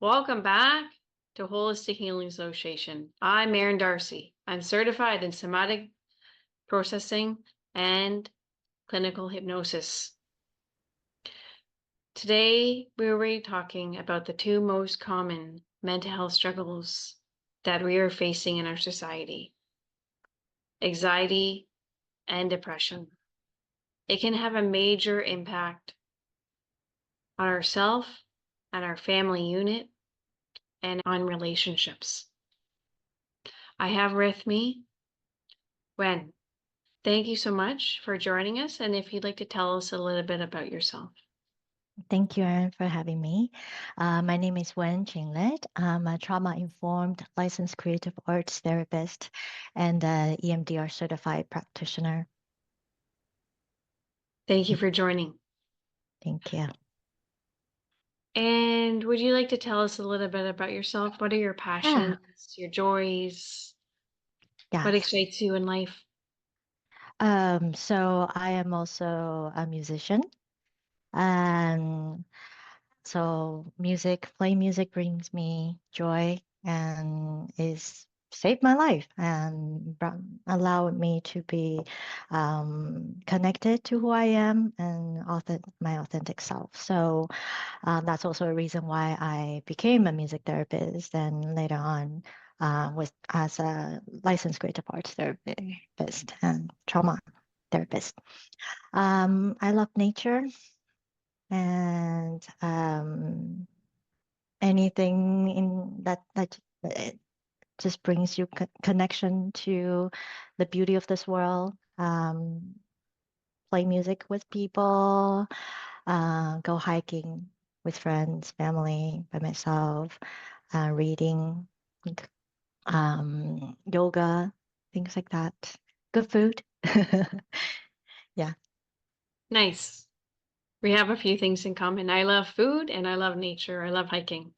Welcome back to Holistic Healing Association. I'm Erin D'Arcy. I'm certified in Somatic Processing and Clinical Hypnosis. Today, we will be talking about the two most common mental health struggles that we are facing in our society: anxiety and depression. It can have a major impact on ourself and our family unit and on relationships. I have with me Wen. Thank you so much for joining us. And if you'd like to tell us a little bit about yourself. Thank you, Erin, for having me. My name is Wen Jinglet. I'm a trauma-informed licensed creative arts therapist and EMDR-certified practitioner. Thank you for joining. Thank you. And would you like to tell us a little bit about yourself? What are your passions, your joys? What Yes. excites you in life? So I am also a musician. Um, so playing music brings me joy and is saved my life and allowed me to be connected to who I am and my authentic self. So that's also a reason why I became a music therapist and later on as a licensed creative arts therapist and trauma therapist. I love nature and anything in that it just brings you connection to the beauty of this world. Play music with people, go hiking with friends, family, by myself, reading, yoga, things like that. Good food. Yeah. Nice. We have a few things in common. I love food and I love nature. I love hiking.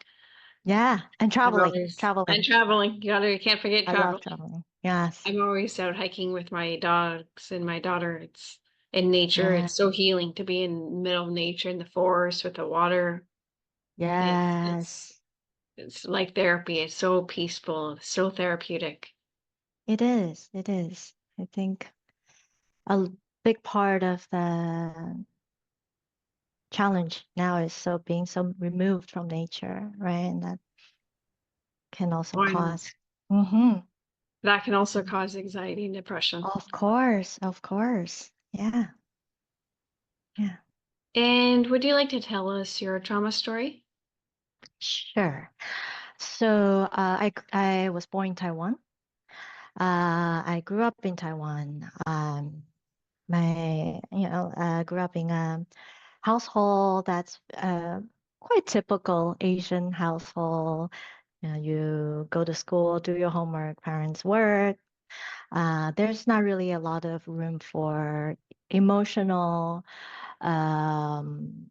Yeah. And traveling. And Traveling. traveling. You can't forget I love traveling. traveling. Yes. I'm always out hiking with my dogs and my daughter. It's in nature. Yeah. It's so healing to be in the middle of nature in the forest with the water. It's Yes. it's it's like therapy. It's so peaceful, so therapeutic. It is. It is. I think a big part of the challenge now is being so removed from nature, right? And that can also One cause. Mm-hmm. that can also cause anxiety and depression. Of course. Of course. Yeah. Yeah. And would you like to tell us your trauma story? Sure. So I was born in Taiwan. I grew up in Taiwan. Grew up in a household that's quite typical Asian household. You go to school, do your homework, parents work. There's not really a lot of room for emotional um,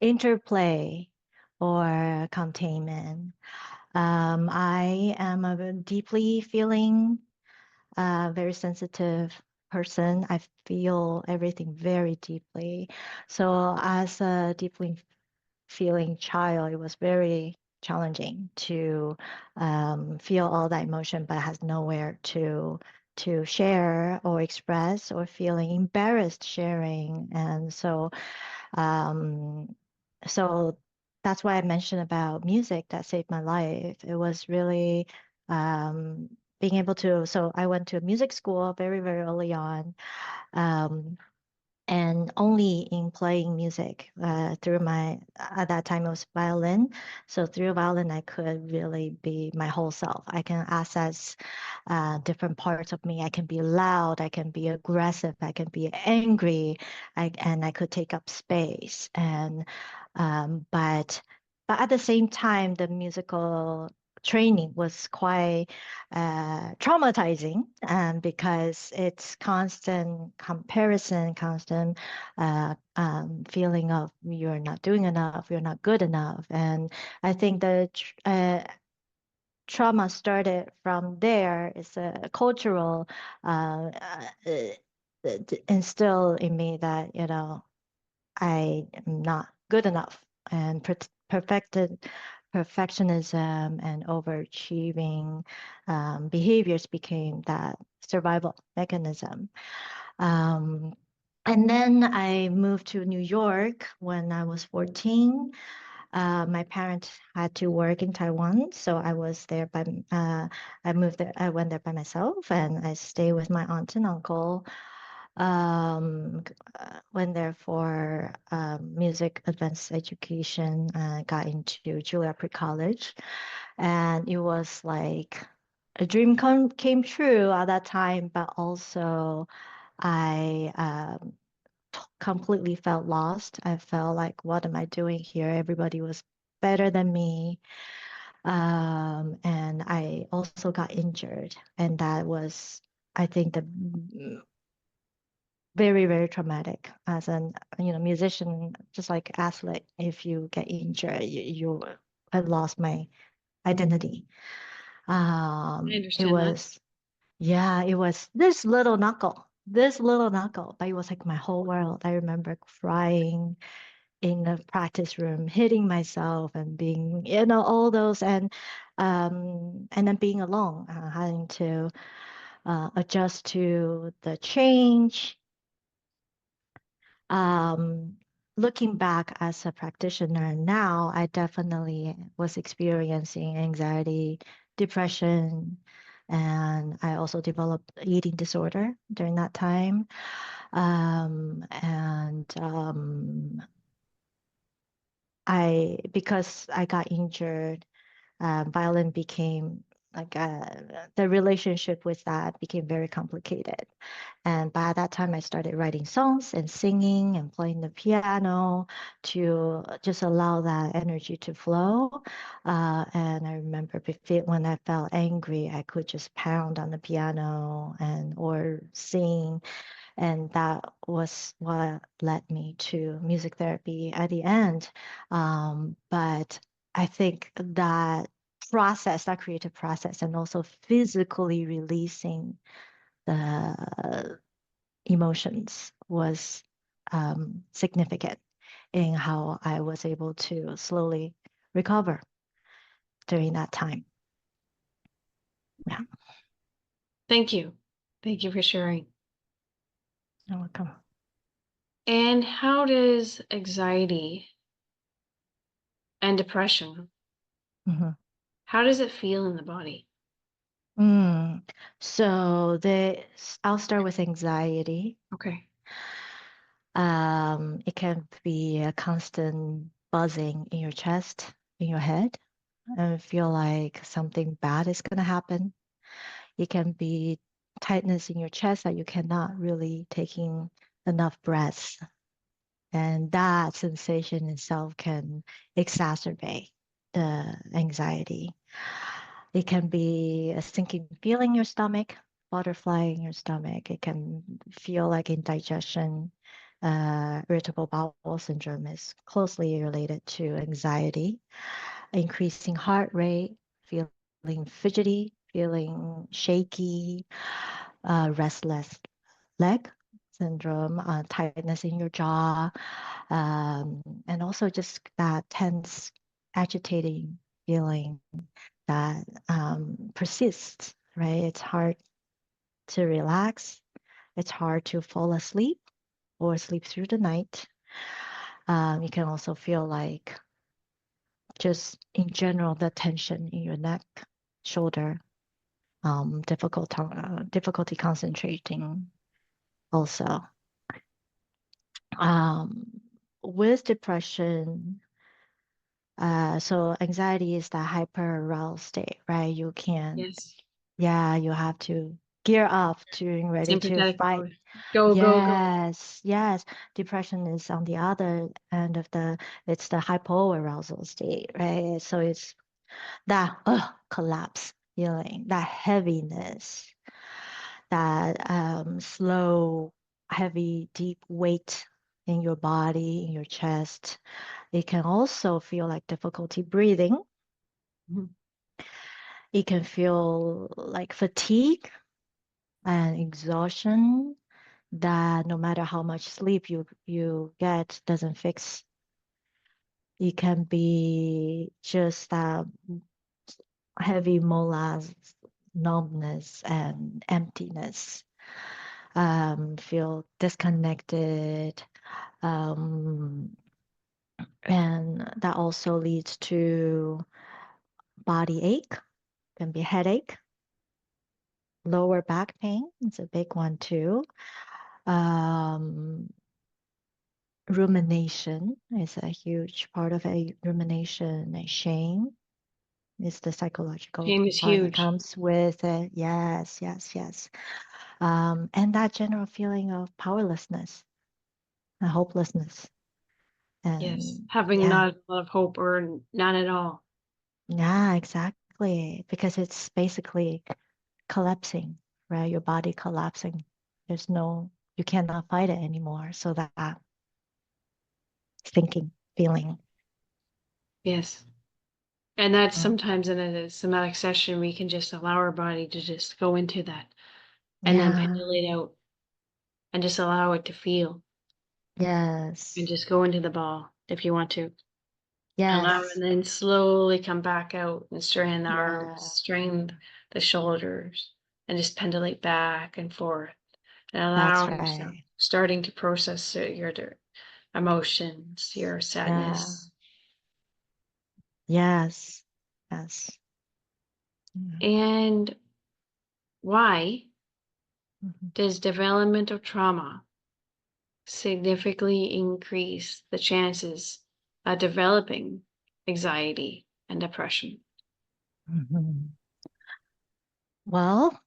interplay or containment. I am a deeply feeling, very sensitive person. I feel everything very deeply. So as a deeply feeling child, it was very challenging to feel all that emotion, but has nowhere to share or express or feeling embarrassed sharing. And um, so that's why I mentioned about music that saved my life. It was really being able to. So I went to a music school very, very early on. Um, and only in playing music through at that time it was violin. So through violin I could really be my whole self. I can access different parts of me. I can be loud, I can be aggressive, I can be angry, and I could take up space. And but at the same time the musical training was quite traumatizing because it's constant comparison, constant feeling of you're not doing enough, you're not good enough. And I think the trauma started from there. It's a cultural instill in me that, I am not good enough and perfected perfectionism and overachieving behaviors became that survival mechanism. Um, and then I moved to New York when I was 14. My parents had to work in Taiwan, so I was there I moved there, I went there by myself and I stayed with my aunt and uncle. Went there for music advanced education, got into Juilliard pre-college, and it was like a dream came true at that time, but also I completely felt lost. I felt like, what am I doing here? Everybody was better than me. And I also got injured. And that was, I think, the very, very traumatic as an, musician, just like athlete. If you get injured, I lost my identity. I It understand that. was, yeah, it was this little knuckle, but it was like my whole world. I remember crying in the practice room, hitting myself and being, all those and then being alone, having to adjust to the change. Um, Looking back as a practitioner now, I definitely was experiencing anxiety, depression, and I also developed eating disorder during that time. And because I got injured, violin became like the relationship with that became very complicated. And by that time, I started writing songs and singing and playing the piano to just allow that energy to flow. And I remember when I felt angry, I could just pound on the piano and or sing, and that was what led me to music therapy at the end. But I think that creative process, and also physically releasing the emotions was significant in how I was able to slowly recover during that time. Yeah, Thank you. Thank you for sharing. you're welcome. And how does anxiety and depression, Mhm. how does it feel in the body? Mm. So I'll start with anxiety. Okay. It can be a constant buzzing in your chest, in your head, and feel like something bad is going to happen. It can be tightness in your chest that you cannot really taking enough breaths. And that sensation itself can exacerbate the anxiety. It can be a sinking feeling in your stomach, butterfly in your stomach. It can feel like indigestion. Irritable bowel syndrome is closely related to anxiety. Increasing heart rate, feeling fidgety, feeling shaky, restless leg syndrome, tightness in your jaw, and also just that tense, agitating feeling that persists, right? It's hard to relax. It's hard to fall asleep or sleep through the night. You can also feel like just in general, the tension in your neck, shoulder, difficulty concentrating also. Um, with depression, so anxiety is the hyper aroused state, right? You can, Yes. yeah, you have to gear up to ready to Sympathetic fight. mode. Go, go, go. Yes, yes. Depression is on the other end of it's the hypoarousal state, right? So it's that collapse feeling, that heaviness, that slow, heavy, deep weight in your body, in your chest. It can also feel like difficulty breathing. Mhm. It can feel like fatigue and exhaustion that no matter how much sleep you get doesn't fix It can be just heavy molas, numbness, and emptiness. Feel disconnected. Um, and that also leads to body ache, can be headache, lower back pain. It's a big one too. Um, Rumination is a huge part of a rumination. And shame is the psychological Shame is part that huge. comes with it. Yes, yes, yes. And that general feeling of powerlessness and hopelessness. Yes. And Having yeah, not a lot of hope or none at all. yeah, exactly. Because it's basically collapsing, right? Your body collapsing. You cannot fight it anymore. So that thinking, feeling. Yes. And that's Mm. sometimes in a somatic session, we can just allow our body to just go into that and then Yeah, pendulate out and just allow it to feel and yes, just go into the ball if you want to. Allow yes, and then slowly come back out and straighten the arms, yeah, straighten the shoulders, and just pendulate back and forth. And that's allow yourself right. starting to process your emotions, your Yeah, sadness. yes, yes. Yeah. And why Mhm. does developmental trauma significantly increase the chances of developing anxiety and depression? Mhm. Well,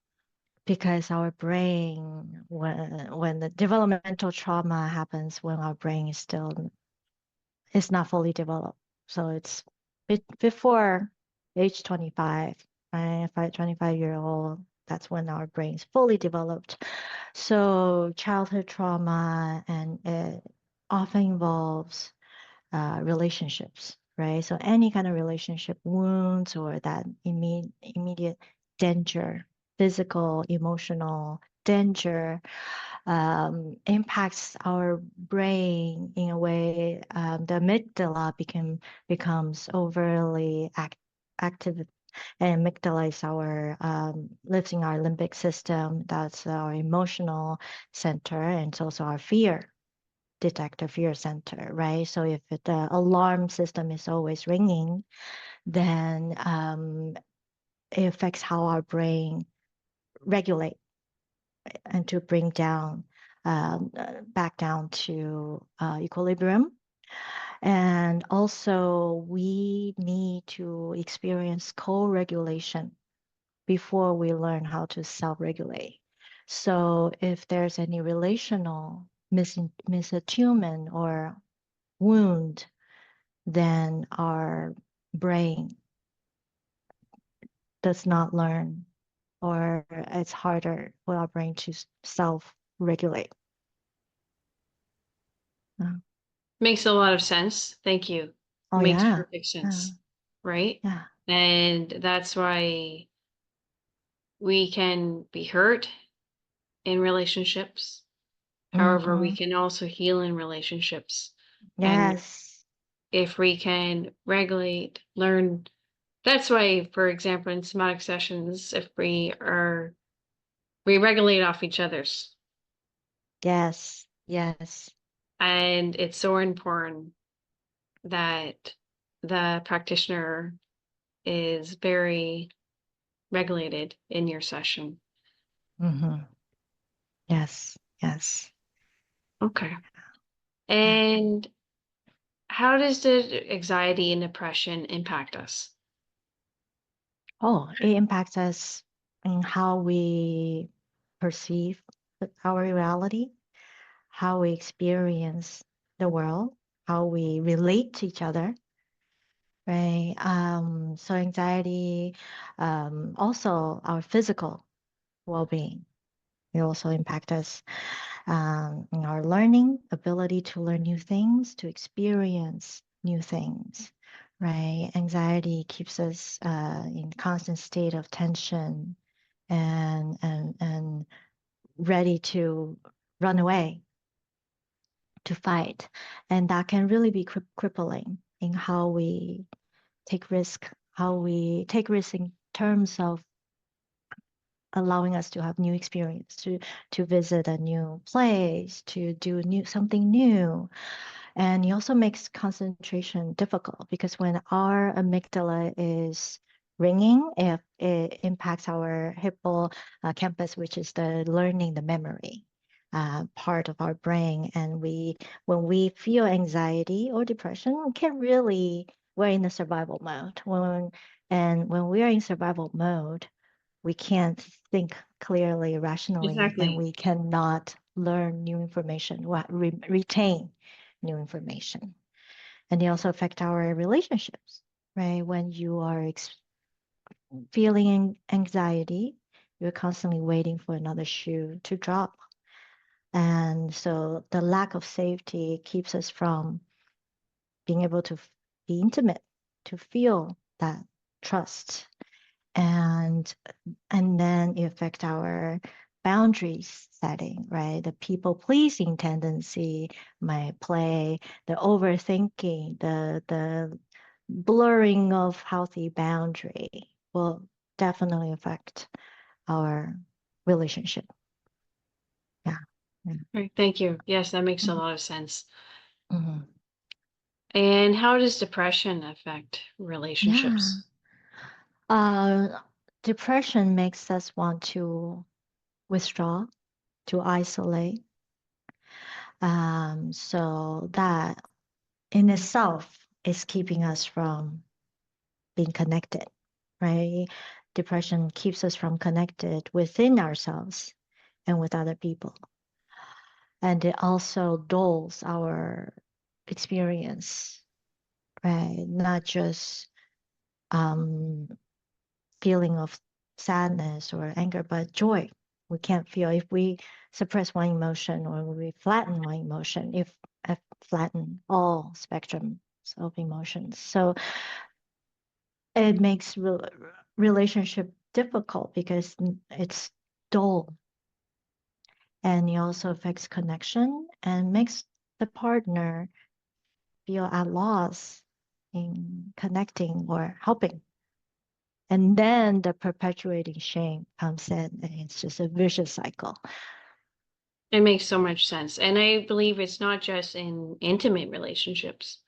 because our brain, when the developmental trauma happens, when our brain is not fully developed, so it's before age 25, right? 25-year-old, that's when our brain's fully developed. So childhood trauma, and it often involves relationships, right? So any kind of relationship wounds or that immediate danger, physical, emotional danger, impacts our brain in a way. The amygdala becomes overly active, and amygdala is our lives in our limbic system. That's our emotional center, and it's also our fear detector, fear center, right? So if the alarm system is always ringing, then it affects how our brain regulate and to bring down back down to equilibrium. And also, we need to experience co-regulation before we learn how to self-regulate. So if there's any relational misattunement or wound, then our brain does not learn, or it's harder for our brain to self-regulate. Uh, Makes a lot of sense. Thank you. oh Makes yeah, perfect yeah, sense, right? yeah. And that's why we can be hurt in relationships. However, we Mm-hmm. can also heal in relationships. And Yes. if we can regulate, learn, that's why, for example, in somatic sessions, if we regulate off each other's, Yes. Yes. and it's so important that the practitioner is very regulated in your session. Mm-hmm. Yes. Yes. Okay. Yeah. And how does the anxiety and depression impact us? Oh, it impacts us in how we perceive our reality, how we experience the world, how we relate to each other, right? So anxiety, also our physical well-being, it also impact us in our learning, ability to learn new things, to experience new things, right? Anxiety keeps us in constant state of tension and ready to run away, to fight, and that can really be crippling. in how we take risk, how we take risk in terms of allowing us to have new experience, to visit a new place, to do something new. And it also makes concentration difficult because when our amygdala is ringing, if it impacts our hippocampus, which is the learning, the memory part of our brain, and when we feel anxiety or depression, we can't really, we're in the survival mode. When we are in survival mode, we can't think clearly, rationally, and Exactly. we cannot learn new information, retain new information. And they also affect our relationships, right? When you are feeling anxiety, you're constantly waiting for another shoe to drop. And so the lack of safety keeps us from being able to be intimate, to feel that trust. And then it affect our boundaries setting, right? The people pleasing tendency might play, the overthinking, the blurring of healthy boundary will definitely affect our relationship. Yeah. Yeah. Right. Thank you. Yes, that makes a Mhm. lot of sense. Mhm. And how does depression affect Yeah. relationships? Uh, Depression makes us want to withdraw, to isolate. So that in itself is keeping us from being connected, right? Depression keeps us from connected within ourselves and with other people. And it also dulls our experience, right? Not just um, feeling of sadness or anger, but joy. We can't feel if we suppress one emotion or we flatten one emotion, if flatten all spectrums of emotions. So it makes relationship difficult because it's dull, and it also affects connection and makes the partner feel at loss in connecting or helping. And then the perpetuating shame comes in, and it's just a vicious cycle. It makes so much sense. And I believe it's not just in intimate relationships.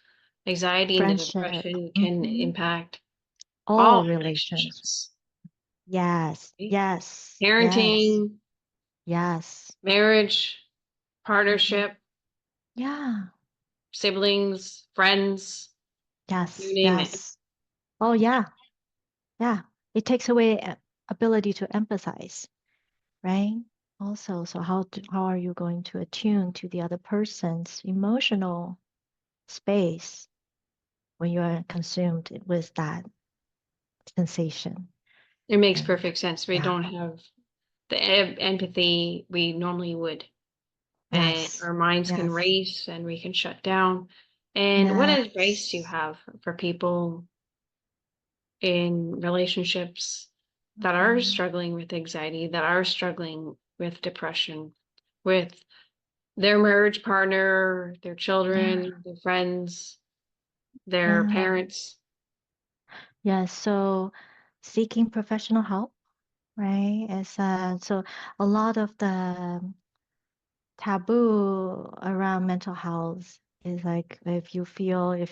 Anxiety and the Friendship, depression can mhm, impact all all relations. relationships. Yes, Right? yes, yes, Parenting, yes. marriage, Mhm. partnership, Yeah, siblings, friends, you yes, name it. yes. Oh, yeah, yeah. It takes away ability to empathize, right? Also, so how are you going to attune to the other person's emotional space when you are consumed with that sensation? It makes And perfect sense. We yeah, don't have the empathy we normally would. And yes, our minds can yes, race and we can shut down. And what advice do you yes. have for people in relationships that are Mhm. struggling with anxiety, that are struggling with depression, with their marriage partner, their Yeah, children, their friends, their yeah, parents? yeah. So seeking professional help, right? Is so a lot of the taboo around mental health is like if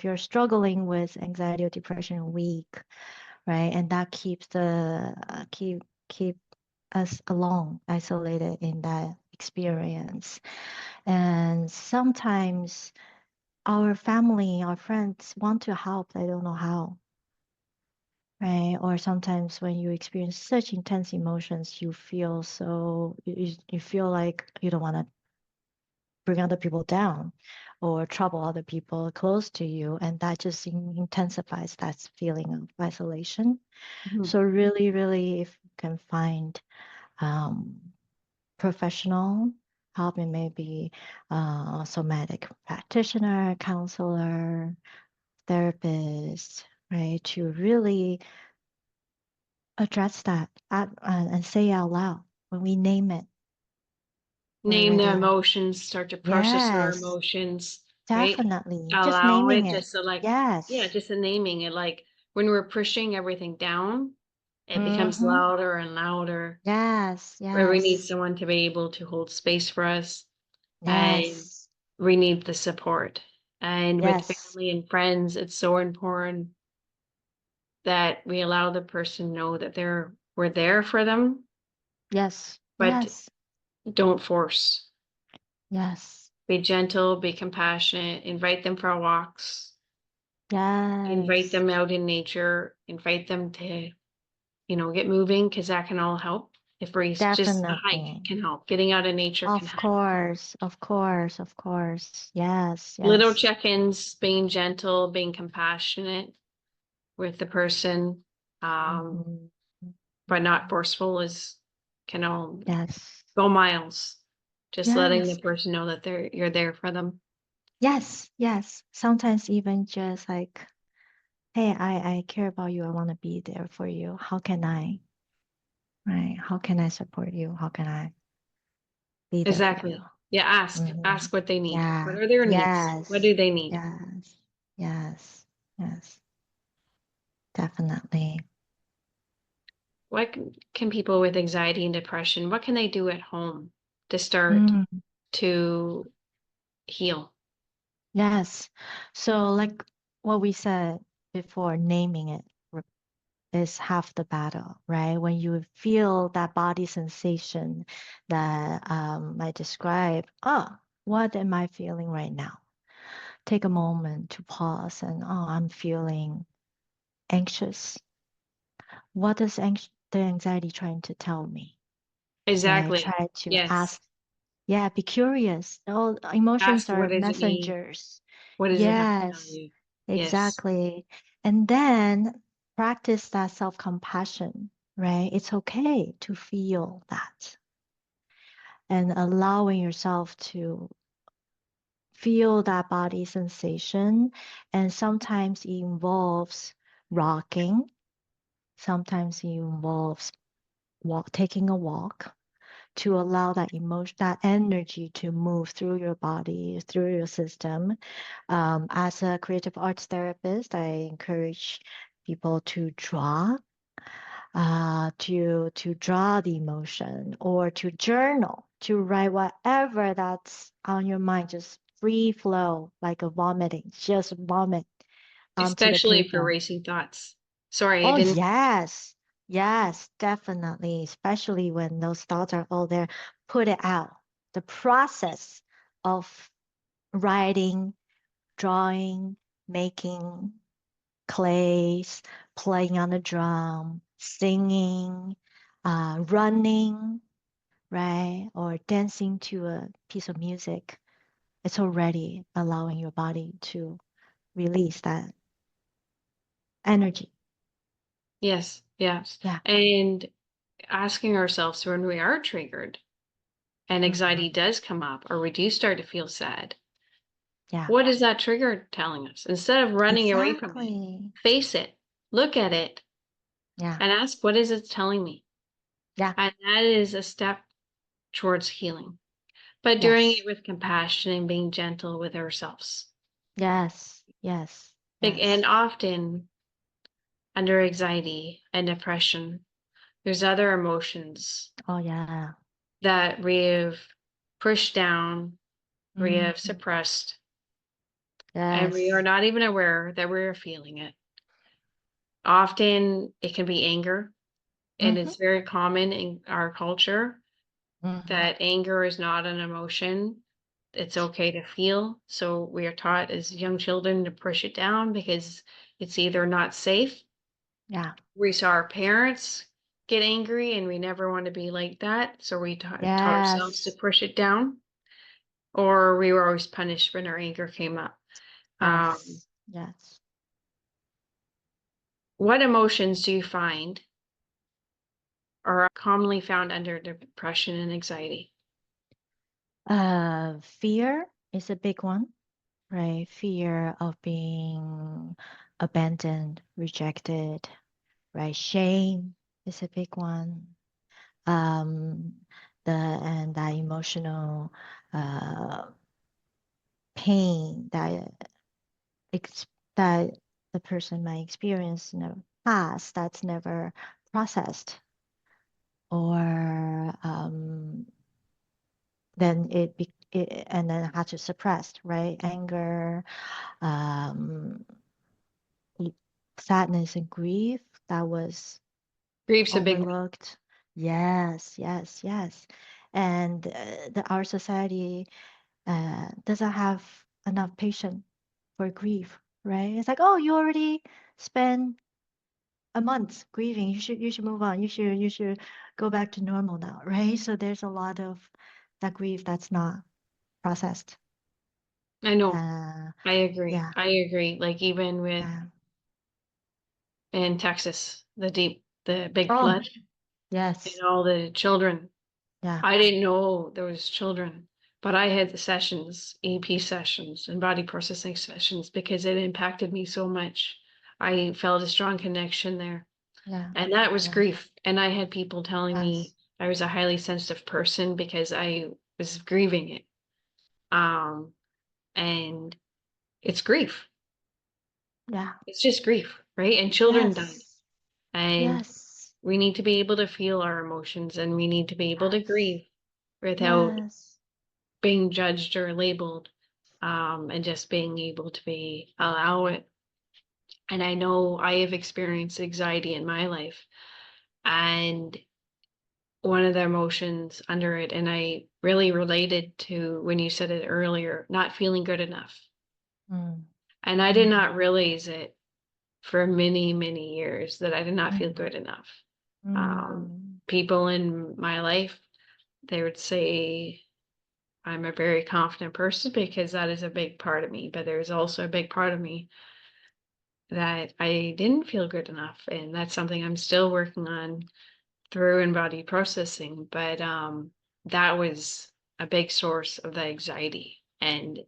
you're struggling with anxiety or depression week, right? And that keeps keep us alone, isolated in that experience. And sometimes our family, our friends want to help, they don't know how, right? Or sometimes when you experience such intense emotions, you feel you feel like you don't want to bring other people down or trouble other people close to you, and that just intensifies that feeling of isolation. Mhm. So really, really, if you can find um, professional help, it may be a somatic practitioner, counselor, therapist, right, to really address that and say out loud when we name it. We're Name the ready. emotions, start to process our Yes, emotions. right? Definitely. Just Allow naming it it. just to like, yeah, Yes. just a naming it. Like when we're pushing everything down, it becomes Mm-hmm. louder and louder, Yes. where we need Yes. someone to be able to hold space for us, and Yes. we need the support. And with Yes. family and friends, it's so important that we allow the person know that we're there for them, Yes. but Yes. don't force. Yes. Be gentle, be compassionate, invite them for walks, invite Yes. them out in nature, invite them to, get moving because that can all help. If we're just a hike Definitely. can help. Getting out of nature can Of help. course. Of course. Of course. Yes. Little Yes. check-ins, being gentle, being compassionate with the person, um, Mm-hmm. but not forceful is can all Yes. go miles. Just letting the Yes. person know that you're there for them. Yes. Yes. Sometimes even just like, hey, I care about you. I want to be there for you. How can I, right? How can I support you? How can I be there for you? Exactly. Yeah, ask. Hmm. Ask what they need. What Yeah. are their needs? What Yes. do they need? Yes. Yes. Yes. Definitely. What can people with anxiety and depression, what can they do at home to start Mm, to heal? yes. So, like what we said before, naming it is half the battle, right? When you feel that body sensation that I described, what am I feeling right now? Take a moment to pause and, I'm feeling anxious. What is the anxiety trying to tell me, right? Exactly. Try to Yes. ask. Yeah, be curious. All emotions Ask what are does it mean? messengers. What does it have to tell Yes, you? Yes. exactly. And then practice that self-compassion, right? It's okay to feel that and allowing yourself to feel that body sensation. And sometimes it involves rocking, sometimes it involves taking a walk to allow that emotion, that energy to move through your body, through your system. As a creative arts therapist, I encourage people to draw, to draw the emotion or to journal, to write whatever that's on your mind, just free flow, like a vomiting, just vomit onto the Especially for paper. racing thoughts. Sorry, I Oh, didn't. yes. Yes, definitely. Especially when those thoughts are all there. Put it out. The process of writing, drawing, making clays, playing on the drum, singing, running, right? Or dancing to a piece of music. It's already allowing your body to release that energy. Yes, yes. Yeah. And asking ourselves when we are triggered and anxiety Mhm. does come up or we do start to feel sad, Yeah. what is that trigger telling us? Instead of running away from it, Exactly. face it, look at it, Yeah. and ask, what is it telling me? Yeah. And that is a step towards healing, but doing Yes. it with compassion and being gentle with ourselves. Yes. Yes. And Yes. often under anxiety and depression, there's other emotions Oh, yeah. that we've pushed down, we Mm. have suppressed, and we are Yes. not even aware that we're feeling it. Often it can be anger, and Mm-hmm. it's very common in our culture Mm-hmm. that anger is not an emotion. It's okay to feel. So we are taught as young children to push it down because it's either not safe. Yeah. We saw our parents get angry and we never want to be like that. So we taught ourselves to Yes. push it down, or we were always punished when our anger came up. Um, Yes. Yes. what emotions do you find are commonly found under depression and anxiety? Fear is a big one, right? Fear of being abandoned, rejected, right? Shame is a big one. Um, and that emotional uh, pain ex that the person might experience in the past that's never processed, or then and then had to suppress, right? Anger, um, l- sadness and grief that was Grief's a big one. overlooked. Yes, yes, yes. And our society doesn't have enough patience for grief, right? It's like, oh, you already spent a month grieving. You should move on. You should go back to normal now, right? So there's a lot of that grief that's not processed. I know. Uh, I agree. yeah, I agree. Like even with yeah. in Texas, the big Oh, flood and yes, all the children. yeah, I didn't know there was children, but I had the sessions, EP sessions and body processing sessions because it impacted me so much. I felt a strong connection there. yeah, And that was yeah. grief. And I had people telling me Yes, I was a highly sensitive person because I was grieving it. Um, and it's grief. yeah, It's just grief, right? And children died. yes, And yes, we need to be able to feel our emotions and we need to be able to yes, grieve without yes. being judged or labeled, and just being able to be allow it. And I know I have experienced anxiety in my life, and one of the emotions under it, and I really related to when you said it earlier, not feeling good enough. Mm, And I did mm, not realize it for many, many years that I did not feel mm, good enough. mm, People in my life, they would say I'm a very confident person because that is a big part of me, but there's also a big part of me that I didn't feel good enough. And that's something I'm still working on through in-body processing. But that was a big source of the anxiety. And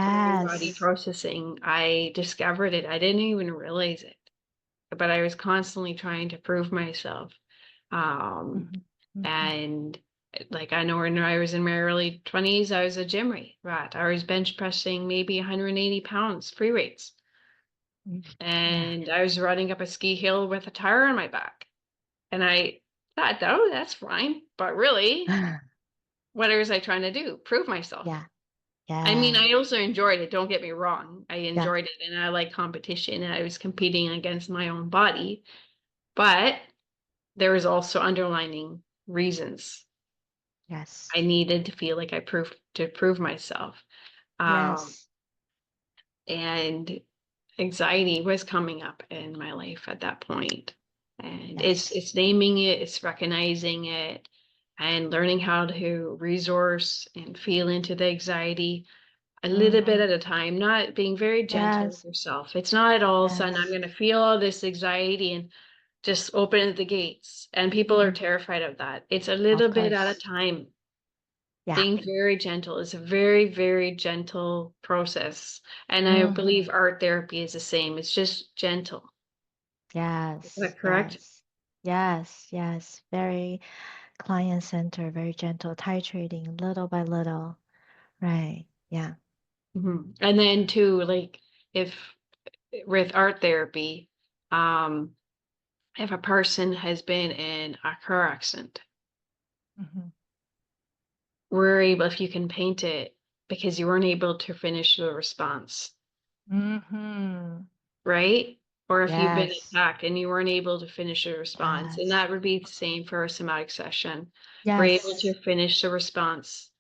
through in-body yes. processing, I discovered it. I didn't even realize it, but I was constantly trying to prove myself. Um, Mhm, mhm, and like I know when I was in my early 20s, I was a gym rat. I was bench pressing maybe 180 pounds free weights. mm. Yeah. And I was running up a ski hill with a tire on my back. And I thought, oh, that's fine. But really, what was I trying to do? Prove myself. Yeah, I mean, yeah, I also enjoyed it. Don't get me wrong. I yeah. enjoyed it and I like competition and I was competing against my own body. But there was also underlining reasons. Yes, I needed to feel like I proved to prove myself. Um, yes, and anxiety was coming up in my life at that point. And yes. it's naming it, it's recognizing it, and learning how to resource and feel into the anxiety a little bit Mm-hmm. at a time, not being very gentle with Yes, yourself. It's not all of a sudden I'm yes. going to feel all this anxiety and just open the gates. And people are Mm-mm. terrified of that. It's a Of little bit at a course. time. Yeah. Being very gentle is a very, very gentle process. And I Mm-hmm. believe art therapy is the same. It's just gentle. Is Yes, that correct? yes, yes, yes. Very client center, very gentle, titrating little by little. Right. Yeah. And then too, like if with art therapy, um, if a person has been in a car accident, Mm-hmm. we're able, if you can paint it because you weren't able to finish the response, Mm-hmm. right? Or if you've been Yes, attacked and you weren't able to finish the response, and yes, that would be the same for a somatic session. We're able to yes, finish the response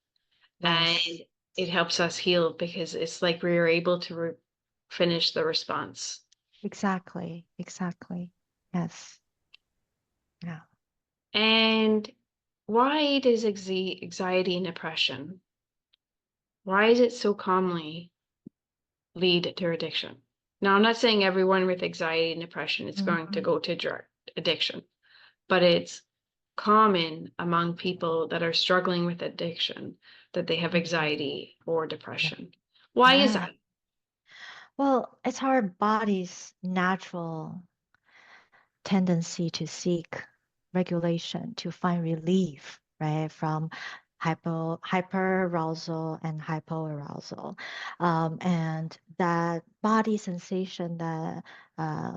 and yes. it helps us heal because it's like we were able to finish the response. Exactly, exactly. Yes. Yeah. And why does anxiety and depression, why is it so commonly lead to addiction? Now, I'm not saying everyone with anxiety and depression is going to Mm-hmm. go to drug addiction, but it's common among people that are struggling with addiction that they have Mm-hmm. anxiety or Yeah. depression. Why is Yeah. that? Well, it's our body's natural tendency to seek regulation, to find relief, right, from hyperarousal and hypoarousal. And that body sensation that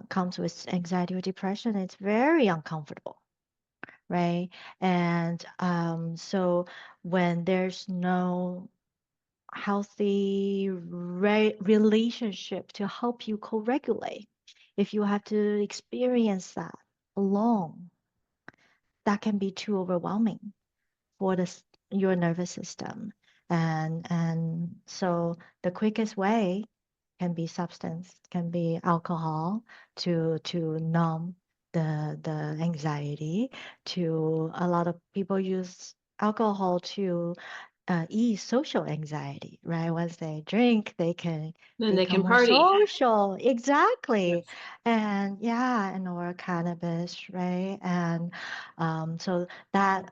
comes with anxiety or depression, it's very uncomfortable, right? And so when there's no healthy relationship to help you co-regulate, if you have to experience that alone, that can be too overwhelming for your nervous system. And so the quickest way can be substance, can be alcohol to numb the anxiety. To a lot of people use alcohol to ease social anxiety, right? Once they drink, they can Then they become can more party. social. Exactly. Yes. And yeah, and or cannabis, right? And so that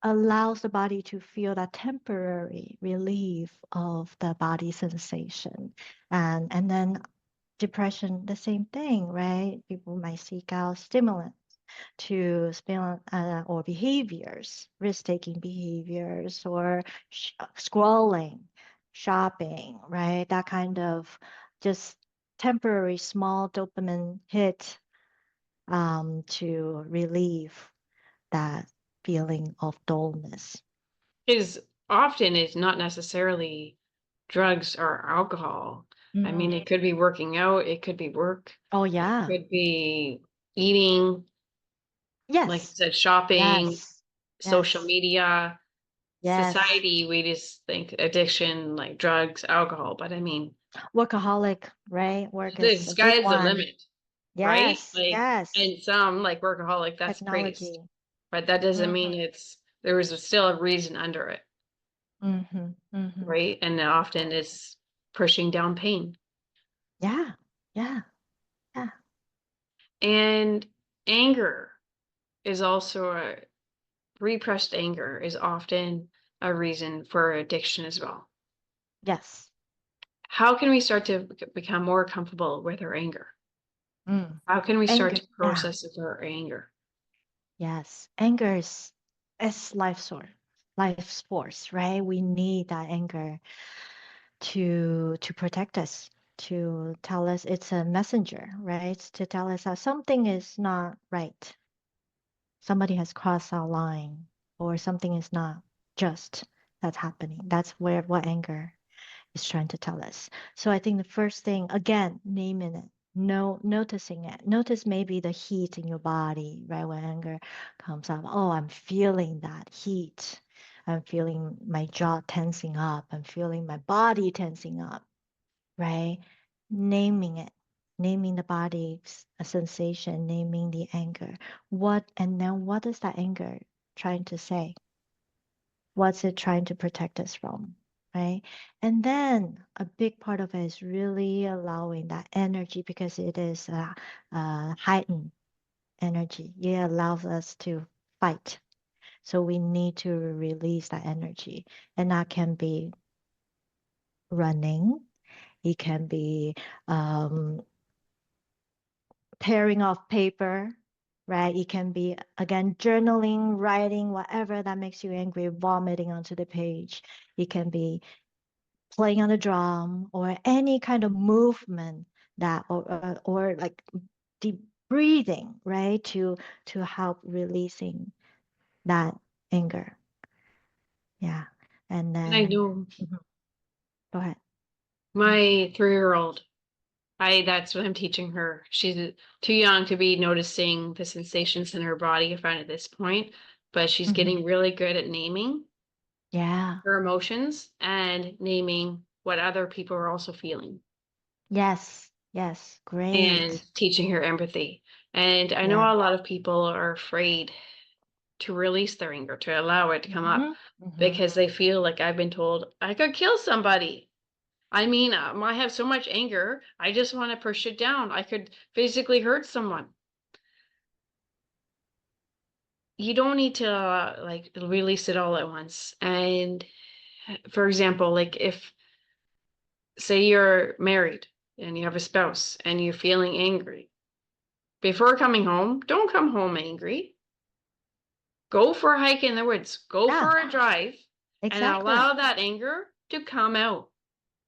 allows the body to feel that temporary relief of the body sensation. And then depression, the same thing, right? People might seek out stimulants to spend or behaviors, risk-taking behaviors, or scrolling, shopping, right? That kind of just temporary small dopamine hit to relieve that feeling of dullness. Is often it's not necessarily drugs or alcohol. I mean, Mm. it could be working out, it could be work, Oh, it yeah. could be eating, like you Yes. said, shopping, Yes. social Yes. media, Yes. society. We just think addiction, like drugs, alcohol, but I mean, Workaholic, right? Work the is a big sky's the one. limit, right? Yes. Like, Yes. and some like workaholic, that's praised, Technology. but that doesn't Mm-hmm. mean there was still a reason under it, Mm-hmm. Mm-hmm. right? And often it's pushing down pain. Yeah. Yeah. Yeah. And anger is also repressed anger is often a reason for addiction as well. Yes. How can we start to become more comfortable with our anger? Mm. How can we start Anger. to Yeah. process our anger? Yes. Anger is life's force, right? We need that anger to protect us, to tell us it's a messenger, right? To tell us that something is not right. Somebody has crossed our line, or something is not just that's happening. That's where what anger is trying to tell us. So I think the first thing, again, naming it, noticing it. Notice maybe the heat in your body, right? When anger comes up. Oh, I'm feeling that heat. I'm feeling my jaw tensing up. I'm feeling my body tensing up, right? Naming it, naming the body's a sensation, naming the anger. And then what is that anger trying to say? What's it trying to protect us from? Right. And then a big part of it is really allowing that energy because it is a heightened energy. It allows us to fight. So we need to release that energy. And that can be running. It can be um, tearing off paper, right? It can be, again, journaling, writing, whatever that makes you angry, vomiting onto the page. It can be playing on the drum or any kind of movement that, or like deep breathing, right? To help releasing that anger. Yeah. And And I then, know mhm, go ahead. my 3-year-old, I that's what I'm teaching her. She's too young to be noticing the sensations in her body, I find at this point, but she's Mhm. getting really good at naming Yeah. her emotions and naming what other people are also feeling Yes. Yes. and Great. teaching her empathy. And I know Yeah. a lot of people are afraid to release their anger, to allow it to come up Hmm. Hmm. because they feel like I've been told I could kill somebody. I mean, I have so much anger. I just want to push it down. I could physically hurt someone. You don't need to like release it all at once. And for example, like if say you're married and you have a spouse and you're feeling angry, before coming home, don't come home angry. Go for a hike in the woods. Go Yeah, for a drive and exactly. allow that anger to come out.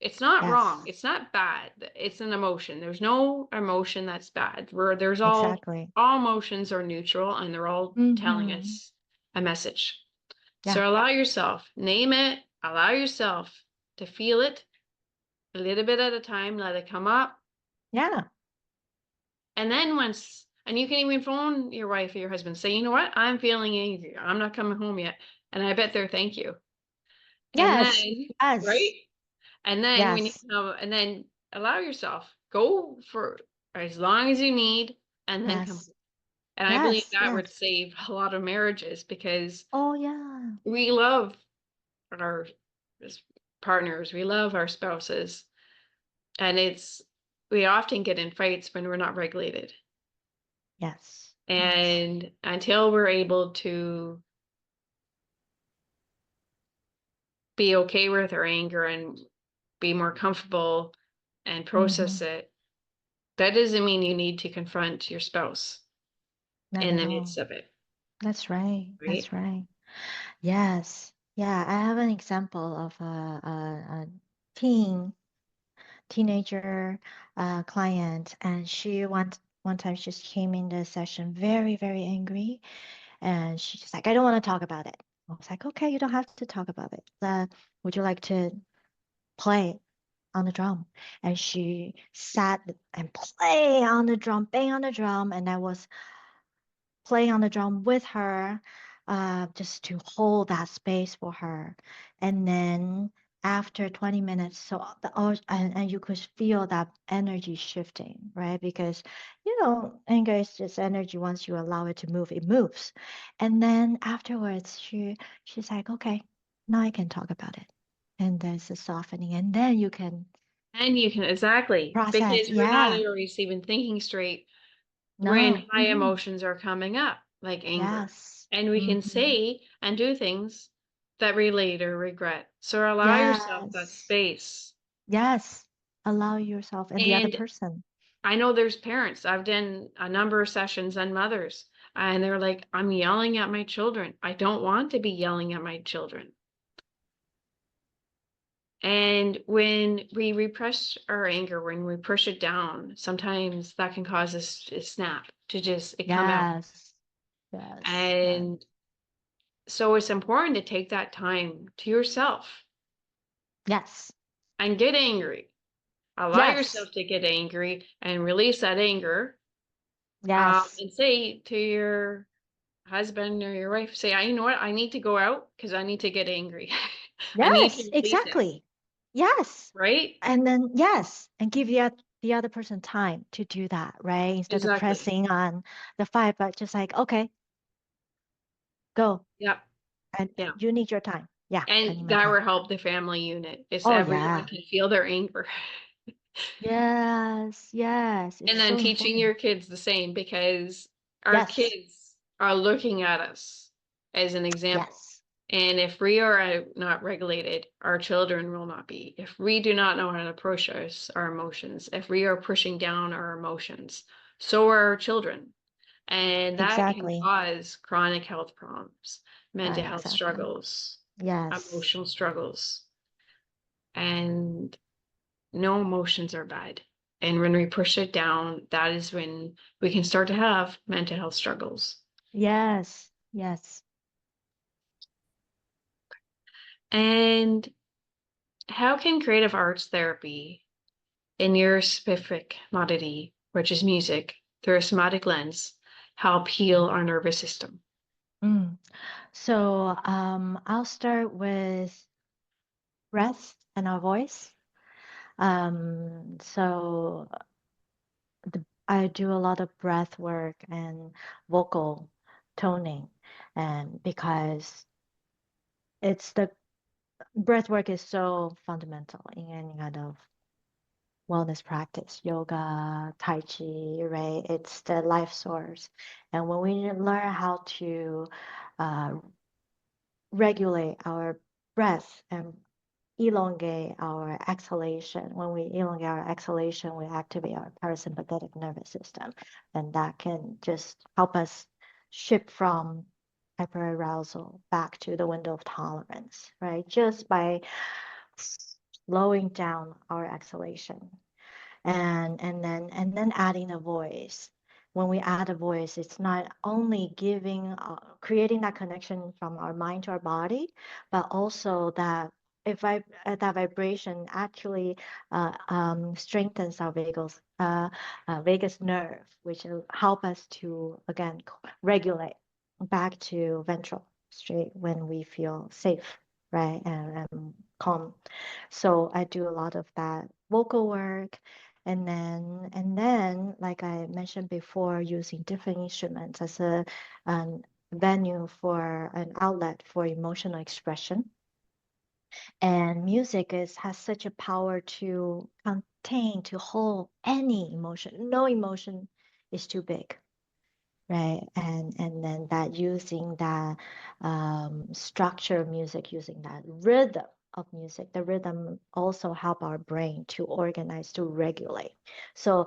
It's not wrong. Yes, It's not bad. It's an emotion. There's no emotion that's bad. Where there's exactly. all emotions are neutral and they're all telling Mm-hmm. us a message. Yeah, So allow yourself, name it, allow yourself to feel it a little bit at a time, let it come up. yeah, And then and you can even phone your wife or your husband, say, you know what, I'm feeling angry. I'm not coming home yet. And I bet they're thank you. And yes, then, right? yes, And then when you yes, have, and then allow yourself, go for as long as you need and then come. yes, And I believe yes, that would yes. save a lot of marriages because Oh, yeah. we love our partners, we love our spouses, and we often get in fights when we're not regulated. Yes, yes. And until we're able to be okay with our anger and be more comfortable and Mm-hmm. process it, that doesn't mean you need to confront your spouse Not in at the all. midst of it, That's right. right? That's right. Yes. Yeah, I have an example of a teen teenager client, and she one time she just came in the session very, very angry, and she's just like, I don't want to talk about it. I was like, okay, you don't have to talk about it. Would you like to play on the drum? And she sat and play on the drum, bang on the drum, and I was playing on the drum with her, just to hold that space for her. And then after 20 minutes, so and you could feel that energy shifting, right? Because anger is just energy. Once you allow it to move, it moves. And then afterwards, she's like, okay, now I can talk about it. And there's a softening, and then you can And you can, exactly, process. because we're not Yeah, always even thinking straight when no. high emotions are coming up, like anger. Yes. And we can Hmm. say and do things that we later regret. So allow yourself that Yes. space. Yes. Allow yourself and the other And person. I know there's parents, I've done a number of sessions on mothers, and they're like, I'm yelling at my children. I don't want to be yelling at my children. And when we repress our anger, when we push it down, sometimes that can cause us to snap, to just it come out. Yes. Yes. Yes. And so it's important to take that time to yourself Yes. and get angry. Allow Yes. yourself to get angry and release that anger. Yes. And say to your husband or your wife, say, you know what, I need to go out because I need to get angry. I need to Yes. release it, Exactly. Yes. right? And then yes, and give the other person time to do that, right? Instead of Exactly. pressing on the fight, but just like, okay, go. Yeah. And Yeah. you need your time. Yeah, I need And my that time. will help the family unit is Oh everyone yeah. can feel their anger. Yes. Yes. It's And then so teaching important. your kids the same because our Yes. kids are looking at us as an example. Yes. And if we are not regulated, our children will not be. If we do not know how to process our emotions, if we are pushing down our emotions, so are our children. And that can Exactly. cause chronic health problems, mental health Exactly. struggles, Yes. emotional struggles. And no emotions are bad. And when we push it down, that is when we can start to have mental health struggles. Yes. Yes. And how can creative arts therapy in your specific modality, which is music, through a somatic lens, help heal our nervous system? Mm. So I'll start with breath and our voice. So I do a lot of breath work and vocal toning, and because it's the breath work is so fundamental in any kind of wellness practice, yoga, tai chi, right? It's the life source. And when we learn how to uh, regulate our breath and elongate our exhalation, when we elongate our exhalation, we activate our parasympathetic nervous system. And that can just help us shift from hyperarousal back to the window of tolerance, right? Just by slowing down our exhalation and then adding a voice. When we add a voice, it's not only creating that connection from our mind to our body, but also that that vibration actually strengthens our vagus nerve, which will help us to again regulate back to ventral straight when we feel safe, right, and calm. So I do a lot of that vocal work, and then like I mentioned before, using different instruments as a venue for an outlet for emotional expression. And music has such a power to contain, to hold any emotion. No emotion is too big, right? And then that using that structure of music, using that rhythm of music, the rhythm also help our brain to organize, to regulate. So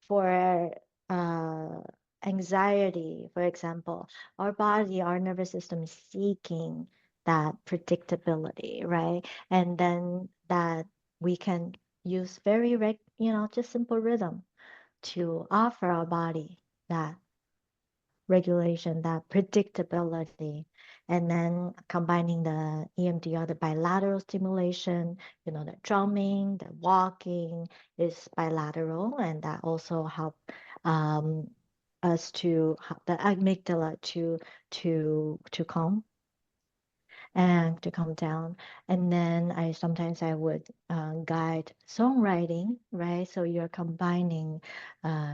for uh, anxiety, for example, our body, our nervous system is seeking that predictability, right? And then that we can use just simple rhythm to offer our body that regulation, that predictability, and then combining the EMDR, the bilateral stimulation, the drumming, the walking is bilateral, and that also help um, us to the amygdala to calm and to calm down. And then I would guide songwriting, right? So you're combining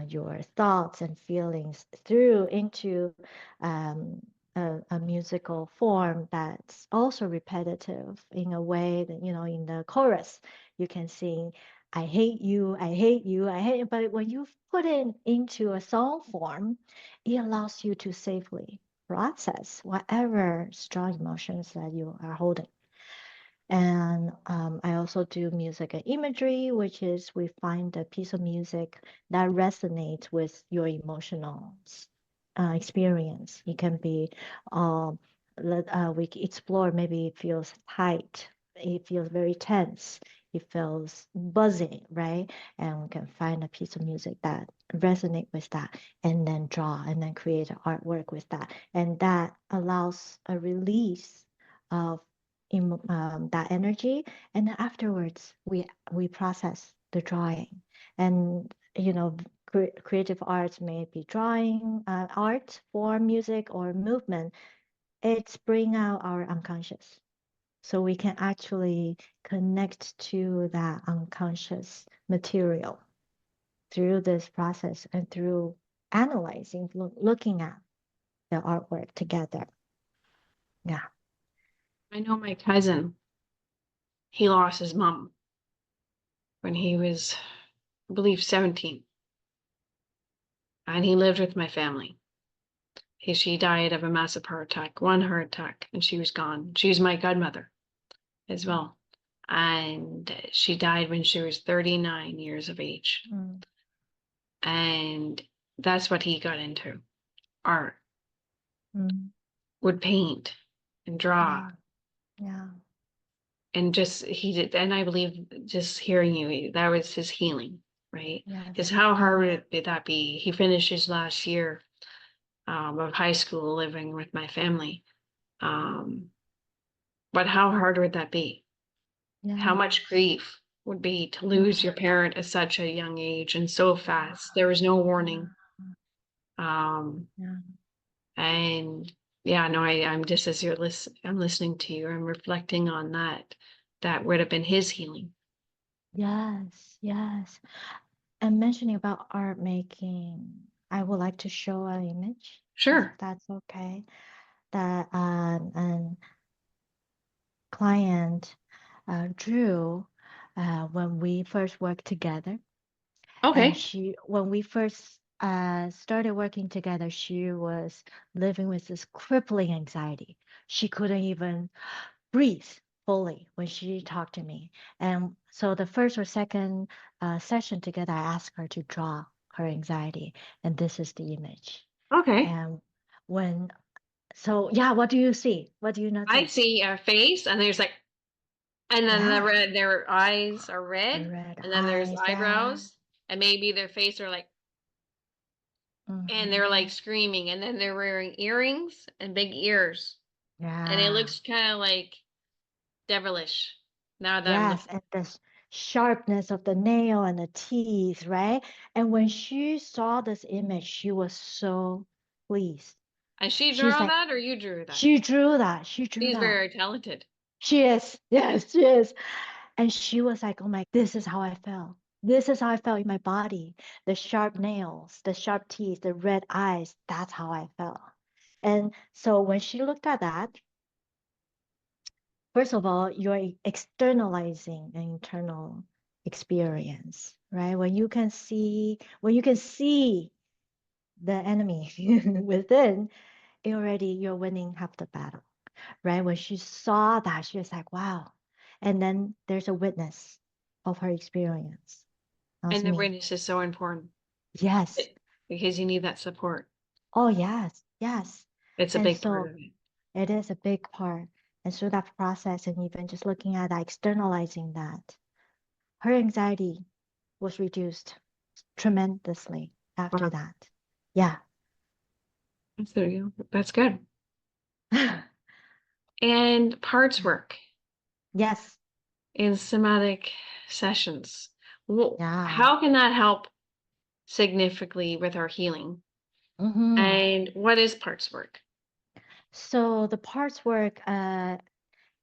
your thoughts and feelings through into um, a musical form that's also repetitive in a way that, in the chorus, you can sing, I hate you, I hate you, I hate you. But when you put it into a song form, it allows you to safely process whatever strong emotions that you are holding. And I also do music and imagery, which is we find a piece of music that resonates with your emotional experience. It can be, we explore, maybe it feels tight, it feels very tense, it feels buzzing, right? And we can find a piece of music that resonate with that, and then draw and then create an artwork with that. And that allows a release of that energy. And then afterwards, we process the drawing. And creative arts may be drawing, art, form, music, or movement. It's bring out our unconscious. So we can actually connect to that unconscious material through this process and through analyzing, looking at the artwork together. Yeah. I know my cousin, he lost his mom when he was, I believe, 17. And he lived with my family. She died of a massive heart attack, one heart attack, and she was gone. She was my godmother as well. And she died when she was 39 years of age. Mm. And that's what he got into, art. Mm. Would paint and draw. Yeah. Yeah. And just, he did, and I believe just hearing you, that was his healing, right? Because Yes. how hard would that be? He finished his last year of high school living with my family. But how hard would that be? How Yeah. much grief would be to lose Yeah. your parent at such a young age and so fast? There was no warning. Um, Yeah. and yeah, no, I'm just as I'm listening to you, I'm reflecting on that. That would have been his healing. Yes. Yes. And mentioning about art making, I would like to show an image, if Sure. that's okay. That an client drew when we first worked together. And Okay. when we first started working together, she was living with this crippling anxiety. She couldn't even breathe fully when she talked to me. And so the first or second session together, I asked her to draw her anxiety. And this is the image. Okay. And So yeah, what do you see? What do you I notice? see a face, and there's like, and then Yeah, their eyes are the red, red and then there's eyes, yeah. eyebrows, and maybe their face are like, and they're like Hmm. screaming, and then they're wearing earrings and big ears, and it Yeah. looks kind of like devilish. Now that I'm Yes, looking, and the sharpness of the nail and the teeth, right? And when she saw this image, she was so pleased. and she She's draw like, that, or you drew that? she drew that. She drew She's that. very talented. She is. Yes, she is. And she was like, oh my, this is how I felt. This is how I felt in my body. The sharp nails, the sharp teeth, the red eyes. That's how I felt. And so when she looked at that, first of all, you're externalizing an internal experience, right? When you can see the enemy within, you're winning half the battle, right? When she saw that, she was like, wow. And then there's a witness of her experience. That was And the me. witness is so important Yes. because you need that support. Oh, yes. Yes. It's a And big part so of it. it is a big part. And through that process, and even just looking at that, externalizing that, her anxiety was reduced tremendously after Wow. that. Yeah. There you go. That's good. And parts work Yes. in somatic sessions. Yeah. How can that help significantly with our healing? Hmm. And what is parts work? So the parts work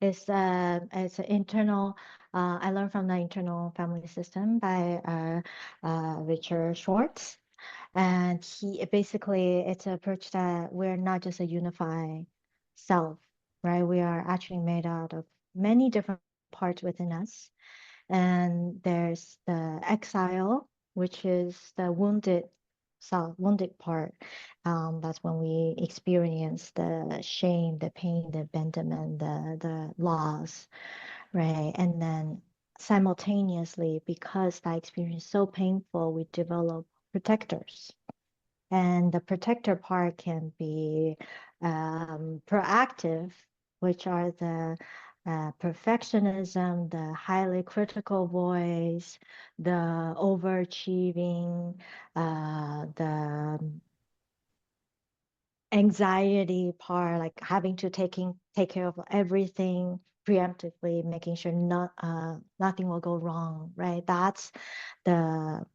is an internal. I learned from the internal family system by Richard Schwartz, and he basically it's an approach that we're not just a unified self, right? We are actually made out of many different parts within us. And there's the exile, which is the wounded self, wounded part. That's when we experience the shame, the pain, the abandonment, the loss, right? And then simultaneously, because that experience is so painful, we develop protectors. And the protector part can be proactive, which are the perfectionism, the highly critical voice, the overachieving, the anxiety part, like having to take care of everything preemptively, making sure nothing will go wrong, right? That's the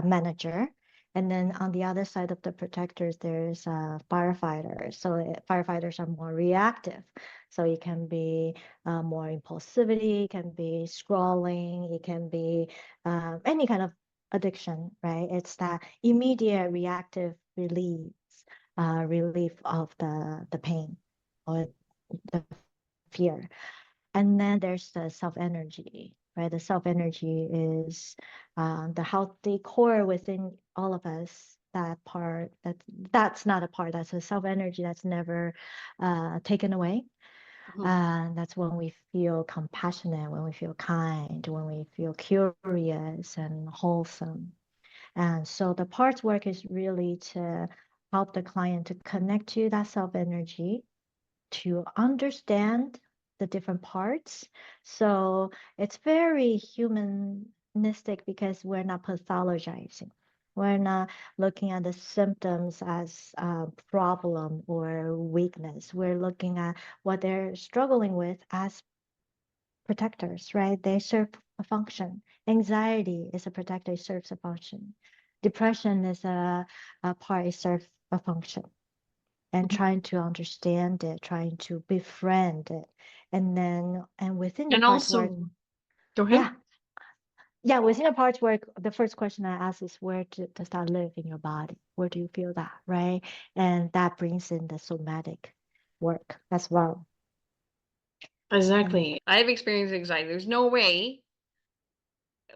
manager. And then on the other side of the protectors, there's firefighters. So firefighters are more reactive. So it can be more impulsivity, it can be scrolling, it can be any kind of addiction, right? It's that immediate reactive relief of the pain or the fear. And then there's the self energy, right? The self energy is the healthy core within all of us. That part that's not a part. That's a self energy that's never taken away. Mhm. That's when we feel compassionate, when we feel kind, when we feel curious and wholesome. And so the parts work is really to help the client to connect to that self energy to understand the different parts. So it's very humanistic because we're not pathologizing. We're not looking at the symptoms as a problem or weakness. We're looking at what they're struggling with as protectors, right? They serve a function. Anxiety is a protector, it serves a function. Depression is a part, it serves a function and Mhm. trying to understand it, trying to befriend it. And within the And parts work, also, go ahead. yeah, yeah, within the parts work, the first question I ask is does that live in your body? Where do you feel that, right? And that brings in the somatic work as well. And Exactly. I've experienced anxiety. There's no way.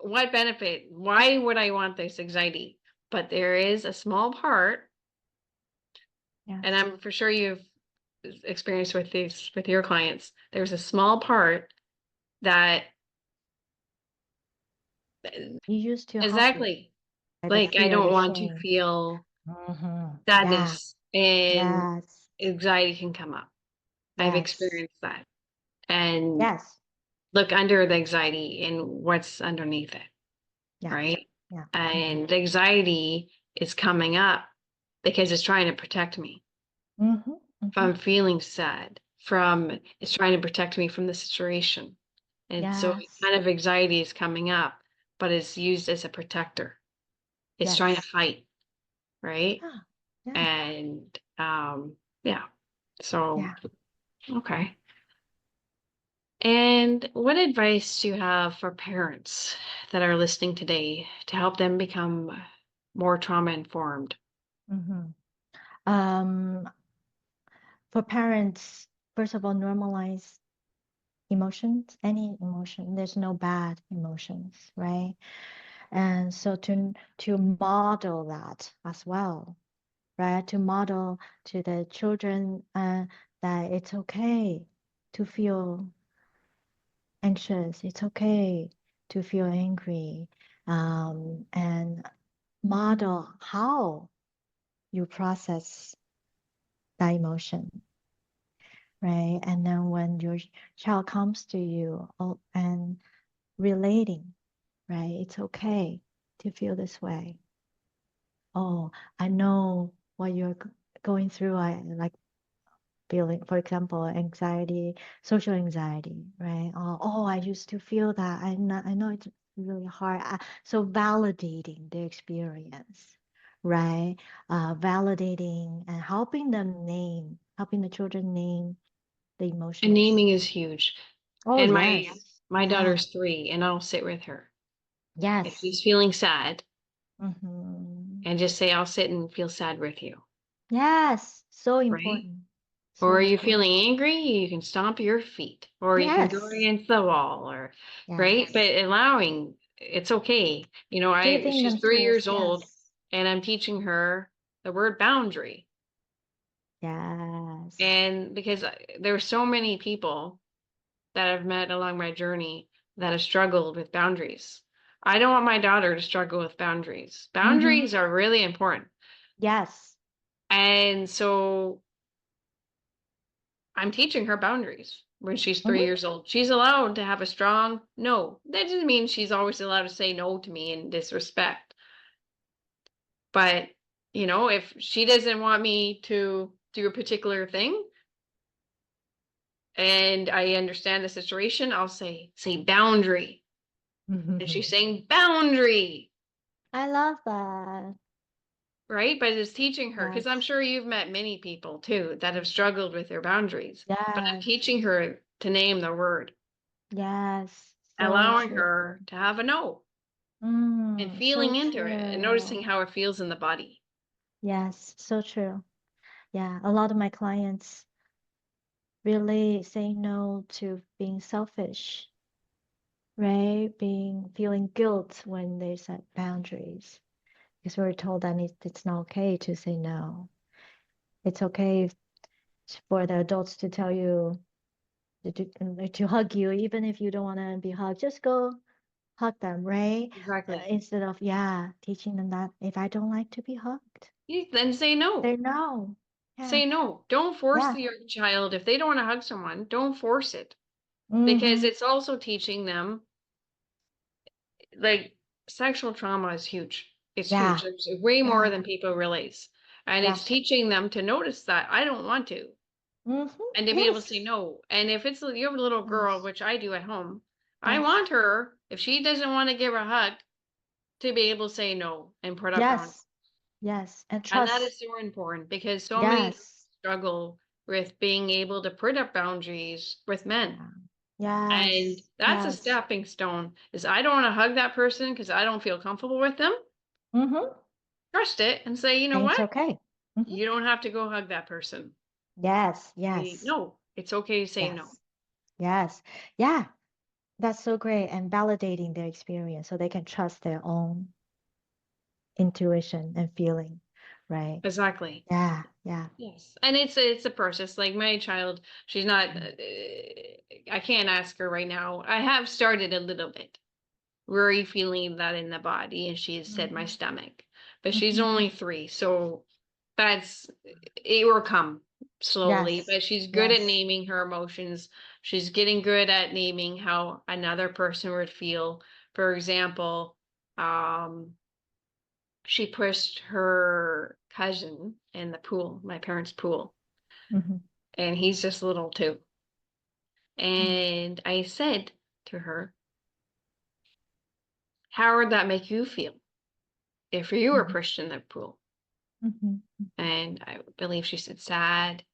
What benefit? Why would I want this anxiety? But there is a small part, and yes, I'm for sure you've experienced with these with your clients. There's a small part that you used to help you, exactly right? The like I fear, don't the want to shame. feel Hmm. Yeah, sadness. and Yes. anxiety can come up. I've Yes. experienced that. And Yes. look under the anxiety and what's underneath it, Yeah. right? Yeah. Mm-hmm. And the anxiety is coming up because it's trying to protect me Mm-hmm. Mm-hmm. from feeling sad, from it's trying to protect me from the situation. And so Yes. kind of anxiety is coming up, but it's used as a protector. It's trying to Yes. fight, right? Yeah. Yeah. And yeah. So Yeah. okay. And what advice do you have for parents that are listening today to help them become more trauma informed? Mm-hmm. Um, for parents, first of all, normalize emotions, any emotion. There's no bad emotions, right? And so to model that as well, right? To model to the children that it's okay to feel anxious. It's okay to feel angry, and model how you process that emotion, right? And then when your child comes to you and relating, right? It's okay to feel this way. Oh, I know what you're going through. I like feeling, for example, anxiety, social anxiety, right? I used to feel that. I know it's really hard. So validating the experience, right? Validating and helping the children name the And emotions. naming is huge. Oh, And yes. my Yeah. daughter's 3, and I'll sit with her. If Yes. she's feeling sad, Mm-hmm. and just say, I'll sit and feel sad with you, Yes. So right? important. Or So are you important. feeling angry? You can stomp your feet, or you can go Yes. against the wall, or right? Yes. But allowing it's okay. Giving She's them 3 years tools. old, Yes. and I'm teaching her the word boundary. Yes. And because there are so many people that I've met along my journey that have struggled with boundaries. I don't want my daughter to struggle with boundaries. Mm-hmm. Boundaries are really important. Yes. And so I'm teaching her boundaries when she's three Mm-hmm. years old. She's allowed to have a strong no. That doesn't mean she's always allowed to say no to me in disrespect. But, if she doesn't want me to do a particular thing and I understand the situation, I'll say boundary. And she's saying boundary, I love that. right? But it's teaching her, because I'm Yes. sure you've met many people too that have struggled with their boundaries. But I'm Yes. teaching her to name the word, Yes. So allowing true. her to have a no and So feeling into it and true. noticing how it feels in the body. Yes. So true. Yeah. A lot of my clients really say no to being selfish, right? Feeling guilt when they set boundaries. Because we're told that it's not okay to say no. It's okay for the adults to tell you to hug you, even if you don't want to be hugged. Just go hug them, right? Exactly. Instead of, yeah, teaching them that if I don't like to be hugged, You then say no. they know. Yeah, Say no. Don't force yeah. your child. If they don't want to hug someone, don't force it, because Mm-hmm. it's also teaching them, like, sexual trauma is huge. It's huge. Yeah, There's way more yeah, than people realize. And yeah. it's teaching them to notice that I don't want to, Mm-hmm. and to be able to say Yes, no. And if you have a little girl, yes, which I do at home, I yes, want her, if she doesn't want to give a hug, to be able to say no and put up boundaries. yes, yes. And And that trust. is so important because so many Yes. struggle with being able to put up boundaries with men. Yeah. And Yes, that's a yes. stepping stone, is I don't want to hug that person because I don't feel comfortable with them. Mm-hmm. Trust it and say, you know And it's what? okay. Mm-hmm. You don't have to go hug that person. Yes, yes, No, it's okay to say no. yes, yes. Yeah, that's so great. And validating their experience so they can trust their own intuition and feeling, right? Exactly. Yeah, yeah. Yes. And it's a process. Like my child, she's not, I can't ask her right now. I have started a little bit. Where are you feeling that in the body? And she has said my Mm-hmm. stomach. But she's Mm-hmm. only 3. So it will come slowly, Yes. but she's good at Yes. naming her emotions. She's getting good at naming how another person would feel. For example, she pushed her cousin in the pool, my parents' pool, Mm-hmm. and he's just little too. And I said to her, how would that make you feel if you were Mm-hmm. pushed in the pool? Mm-hmm. And I believe she said sad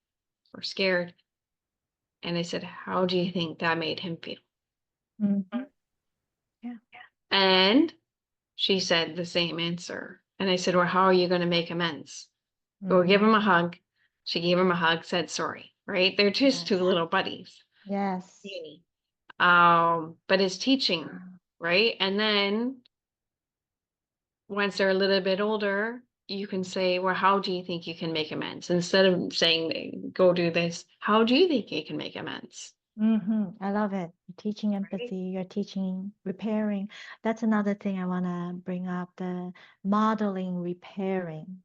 or scared. And I said, how do you think that made him feel? Mm-hmm. Yeah. And she said the same answer. And I said, well, how are you going to make amends? Go give Mm-hmm. him a hug. She gave him a hug, said sorry, right? They're just two Yes. little buddies. Yes. But it's teaching, right? And then once they're a little bit older, you can say, well, how do you think you can make amends? Instead of saying, go do this, how do you think you can make amends? I love it. You're teaching Right? empathy, you're teaching repairing. That's another thing I want to bring up, the modeling repairing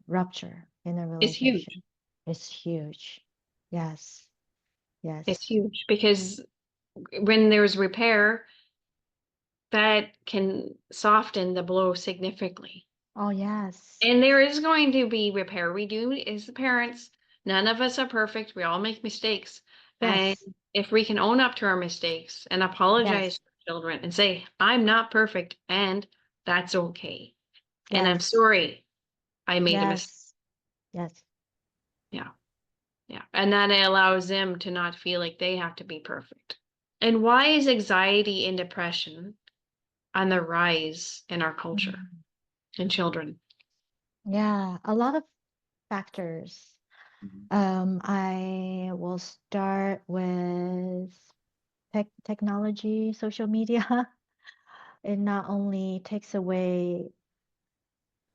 rupture in a It's relationship. huge. It's huge. Yes. It's Yes. huge because when there's repair, that can soften the blow significantly. Oh, yes. And there is going to be repair. We do as the parents. None of us are perfect. We all make mistakes. And Yes. if we can own up to our mistakes and apologize Yes. to children and say, I'm not perfect and that's okay. And I'm Yes. sorry I made a mistake. Yes. Yes. Yeah. Yeah. And that allows them to not feel like they have to be perfect. And why is anxiety and depression on the rise in our culture Mhm. in children? Yeah, a lot of factors. I will start with technology, social media. It not only takes away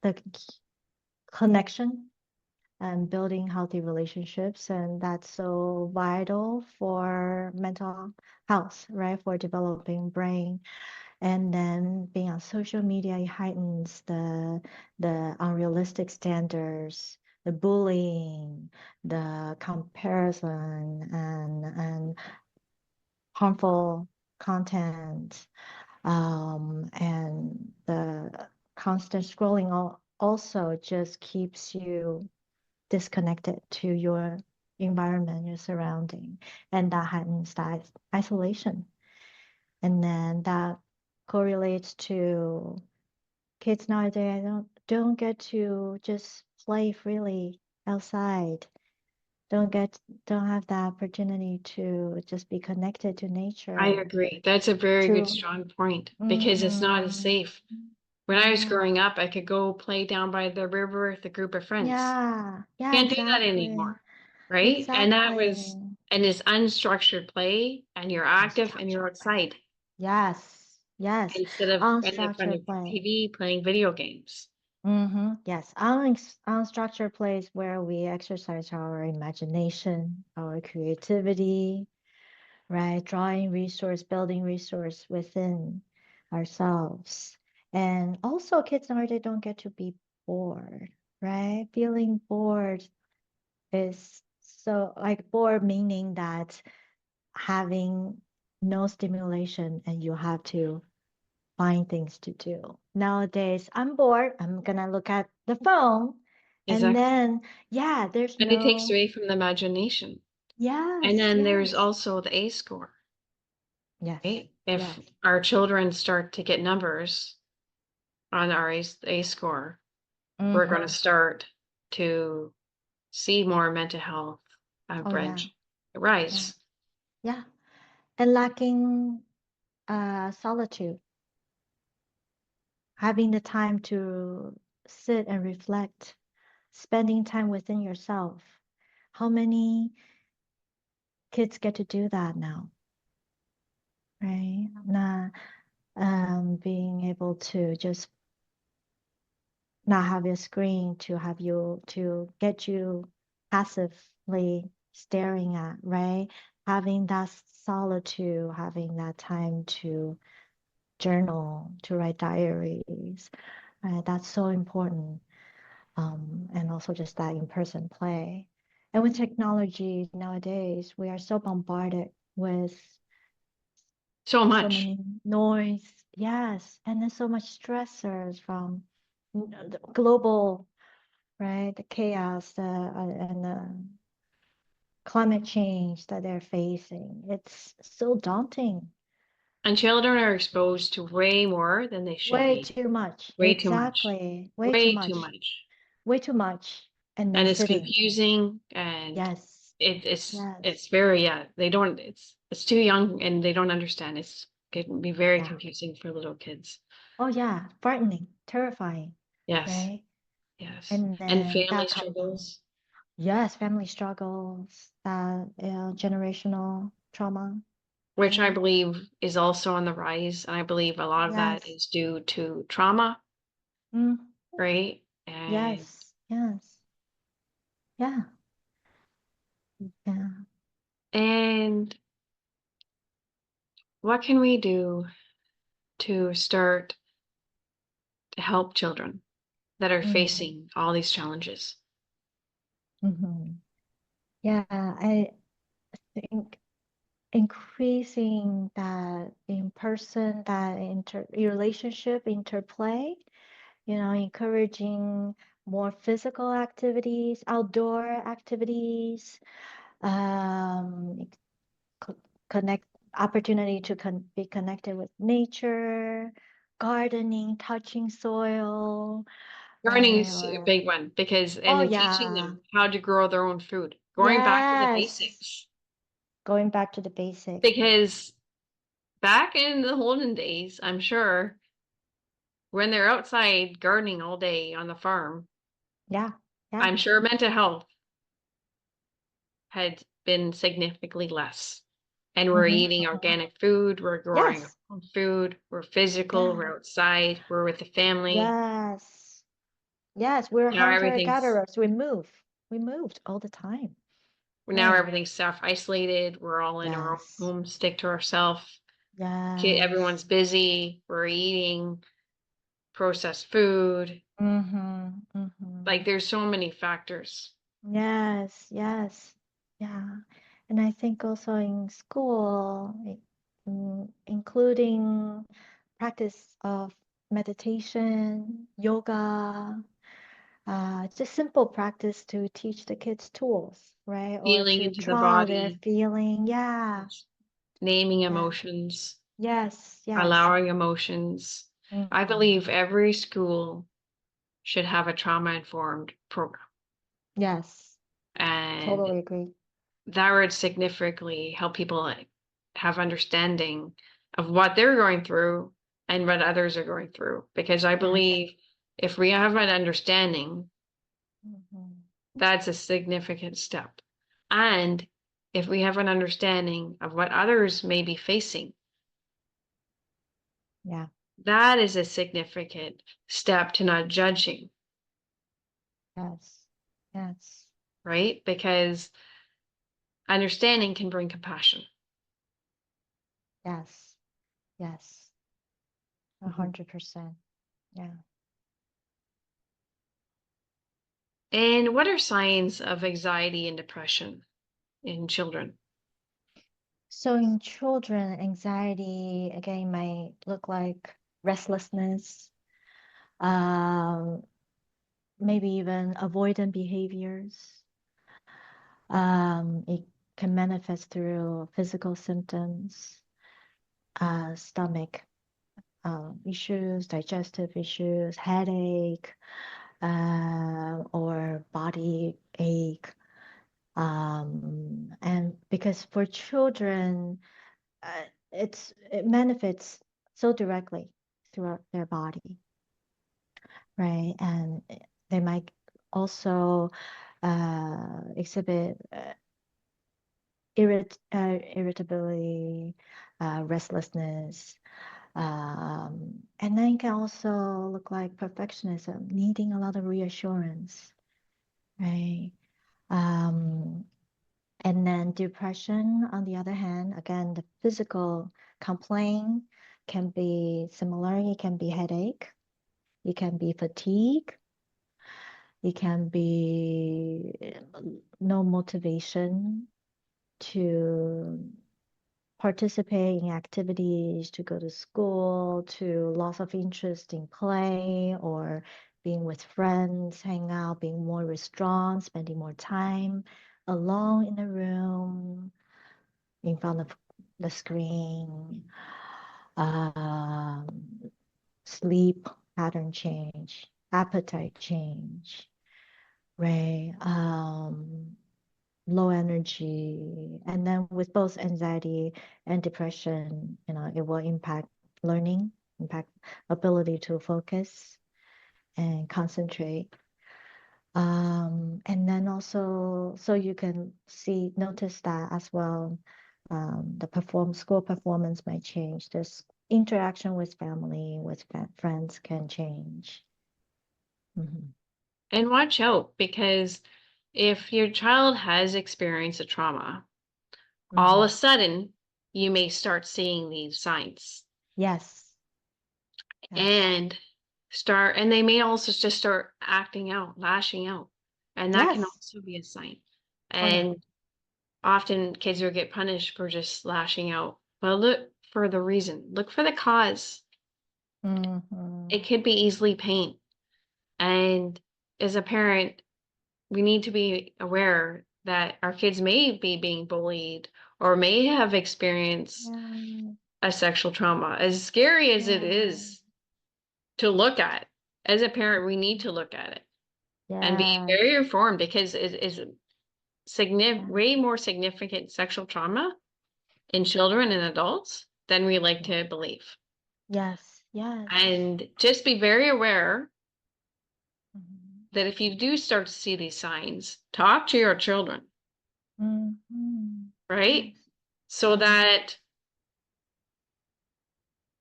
the connection and building healthy relationships, and that's so vital for mental health, right? For developing brain. And then being on social media, it heightens the unrealistic standards, the bullying, the comparison, and harmful content, and the constant scrolling also just keeps you disconnected to your environment, your surrounding, and that heightens that isolation. And then that correlates to kids nowadays don't get to just play freely outside. Don't have the opportunity to just be connected to I nature. agree. That's a very good To strong point because it's not as mm-hmm. safe. When I was Yeah. growing up, I could go play down by the river with a group of friends. Yeah. Yeah, Can't do that exactly. anymore, right? And that was, Exactly. and it's unstructured play, and you're active and you're Unstructured play. outside Yes. Yes. instead of in front of Unstructured your play. TV playing video games. Yes, unstructured place where we exercise our imagination, our creativity, right? Drawing resource, building resource within ourselves. And also kids nowadays don't get to be bored, right? Feeling bored is so like bored meaning that having no stimulation and you have to find things to do. Nowadays, I'm bored. I'm gonna look at the phone. And Exactly. then, yeah, there's And it takes no, away from the imagination. And yes, then there's yes, also the A score, yes, right? If yes. our children start to get numbers on our A score, we're going to Mm-hmm. start to see more mental health Oh, yeah, branch yeah, rise. yeah. And lacking solitude, having the time to sit and reflect, spending time within yourself. How many kids get to do that now, right? Not being able to just not have a screen to have you to get you passively staring at, right? Having that solitude, having that time to journal, to write diaries, right? That's so important. and also just that in-person play. And with technology nowadays, we are so bombarded with So so much. many noise, yes, and there's so much stressors from the global, right, the chaos, and the climate change that they're facing. It's so daunting. And children are exposed to way more than they should Way be. too much. Way too much. Exactly. Way too Way too much. much. Way too much. And they're And it's sitting. confusing and Yes. it's Yes. very, yeah, they don't, it's too young and they don't understand. It can be very Yeah. confusing for little kids. Oh yeah. Frightening. Terrifying. Yes. Right? Yes. And And then family that compound. struggles, Yes, family struggles, generational trauma. which I Right? believe is also on the rise. And I believe a lot of that Yes. is due to trauma, Mm. right? And Yes. Yes. Yeah. Yeah. and what can we do to start to help children that are Mm. facing all these challenges? Hmm. Yeah. I think increasing that in person, that relationship interplay, encouraging more physical activities, outdoor activities, um, co- connect opportunity to be connected with nature, gardening, touching soil, Gardening right? is a Or, big one because, oh and teaching yeah, them how to grow their own food, going back to the yes, basics. going back to the basics. Because back in the olden days, I'm sure when they're outside gardening all day on the farm, Yeah, yeah. I'm sure mental health had been significantly less. And we're Mm-hmm, eating mm-hmm. organic food, we're growing our Yes, own food, we're physical, yeah, we're outside, we're with the family. yes, yes. We're Now everything's hunter-gatherers. We move. We moved all the time. now Right. everything's self-isolated. We're all in our own Yes, home, stick to ourselves. Everyone's yes. busy. We're eating processed food. Mm-hmm, mm-hmm. Like there's so many factors. Yes, yes. Yeah. And I think also in school, including practice of meditation, yoga, just simple practice to teach the kids tools, right? Or Feeling to into the draw their body, feeling. Yeah, naming yeah. emotions, Yes, yes. allowing emotions. I Mm-hmm. believe every school should have a trauma informed program. Yes, And totally agree. that would significantly help people like, have understanding of what they're going through and what others are going through. Because I Yes. believe if we have an understanding, Mm-hmm. that's a significant step. And if we have an understanding of what others may be facing, Yeah. that is a significant step to not judging, Yes. Yes. right? Because understanding can bring compassion. Yes. Yes. A Mhm. 100%. Yeah. And what are signs of anxiety and depression in children? So in children, anxiety again might look like restlessness, um, maybe even avoidant behaviors. It can manifest through physical symptoms, stomach issues, digestive issues, headache, or body ache. And because for children, it manifests so directly throughout their body, right? And they might also exhibit irritability, restlessness, and then can also look like perfectionism, needing a lot of reassurance, right? Um, And then depression, on the other hand, again, the physical complaint can be similar. It can be headache, it can be fatigue, It can be no motivation to participate in activities, to go to school, to loss of interest in play or being with friends, hang out, being more withdrawn, spending more time alone in the room, in front of the screen, um, sleep pattern change, appetite change, right? Low energy. And then with both anxiety and depression, it will impact learning, impact ability to focus and concentrate. And then also, so you can notice that as well. The school performance might change. This interaction with family, with friends can change. Mhm. And watch out, because if your child has experienced a trauma, all of a Mhm. sudden you may start seeing these signs Yes, yes, and they may also just start acting out, lashing out. And that can yes. also be a sign. Oh yeah. And often kids will get punished for just lashing out. But look for the reason, look for the cause. Mhm. It could be easily pain. And as a parent, we need to be aware that our kids may be being bullied or may have experienced Yeah, a sexual trauma. As scary as it yeah, is to look at, as a parent, we need to look at it and be yes, very informed, because it is yeah, way more significant sexual trauma in children and adults than we like to believe. yes, yes. And just be very aware Mhm. that if you do start to see these signs, talk to your children, Mhm. right? Yes, So yes, that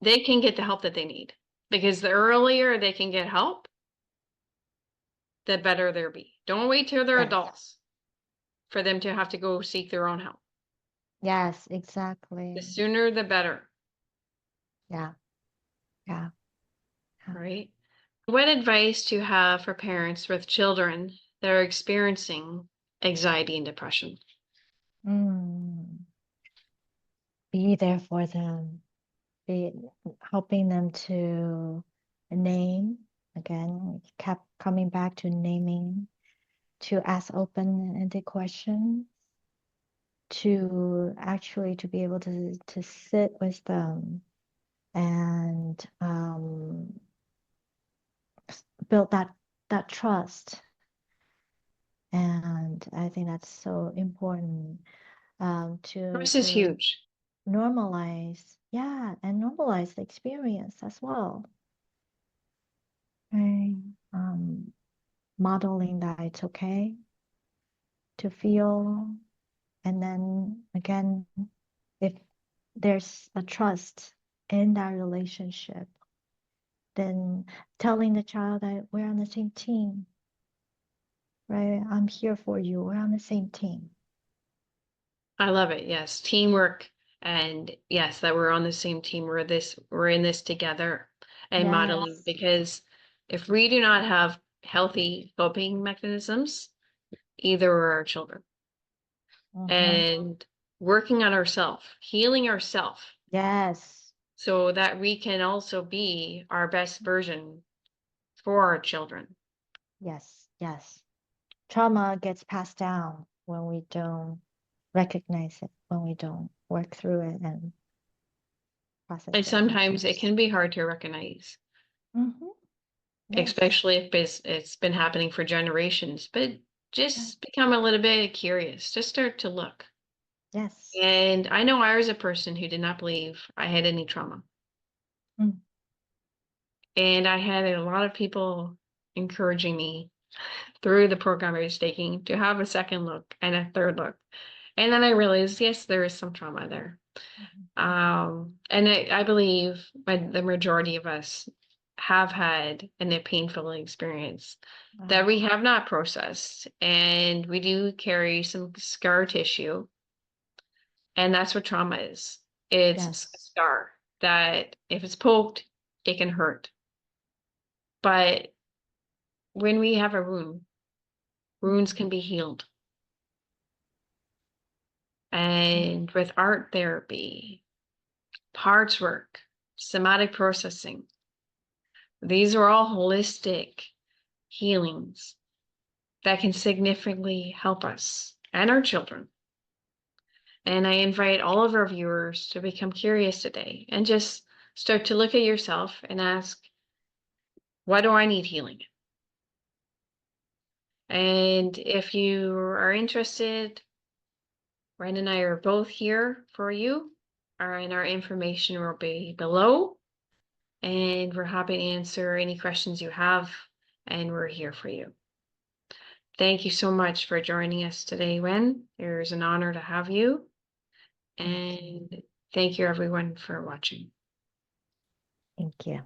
they can get the help that they need. Because the earlier they can get help, the better they'll be. Don't wait till they're yes, adults for them to have to go seek their own help. yes, The exactly. sooner the better, Yeah, yeah, yeah. right? What advice do you have for parents with children that are experiencing anxiety and depression? Mm. Be there for them. Be helping them to name again. Kept coming back to naming, to ask open-ended questions, to actually to be able to sit with them and build that trust. And I think that's so important, Trust is to huge. normalize, yeah, and normalize the experience as well, right? Um, Modeling that it's okay to feel, and then again, if there's a trust in that relationship, then telling the child that we're on the same team, right? I'm here for you. We're on the same team. I love it. Yes. Teamwork. And yes, that we're on the same team. We're in this together, and modeling, Yes. because if we do not have healthy coping mechanisms, either are our children. Mm-hmm. And working on ourselves, healing ourselves, Yes. so that we can also be our best version for our children. Yes. Yes. Trauma gets passed down when we don't recognize it, when we don't work through it and process And it sometimes it ourselves. can be hard to recognize, Mm-hmm. Yes. especially if it's been happening for generations. But Yeah. just become a little bit curious. Just start to look. Yes. And I know I was a person who did not believe I had any trauma. Mm. And I had a lot of people encouraging me through the program I was taking to have a second look and a third look. And then I realized, yes, there is some trauma there. And I believe the majority of us have had a painful experience that Wow. we have not processed. And we do carry some scar tissue. And that's what trauma is. It's a Yes. scar that if it's poked, it can hurt. But when we have a wound, wounds can be healed. And with art therapy, parts work, somatic processing, these are all holistic healings that can significantly help us and our children. And I invite all of our viewers to become curious today and just start to look at yourself and ask, why do I need healing? And if you are interested, Ren and I are both here for you, and our information will be below. And we're happy to answer any questions you have, and we're here for you. Thank you so much for joining us today, Wen. It was an honor to have you. And thank you everyone for watching. Thank you.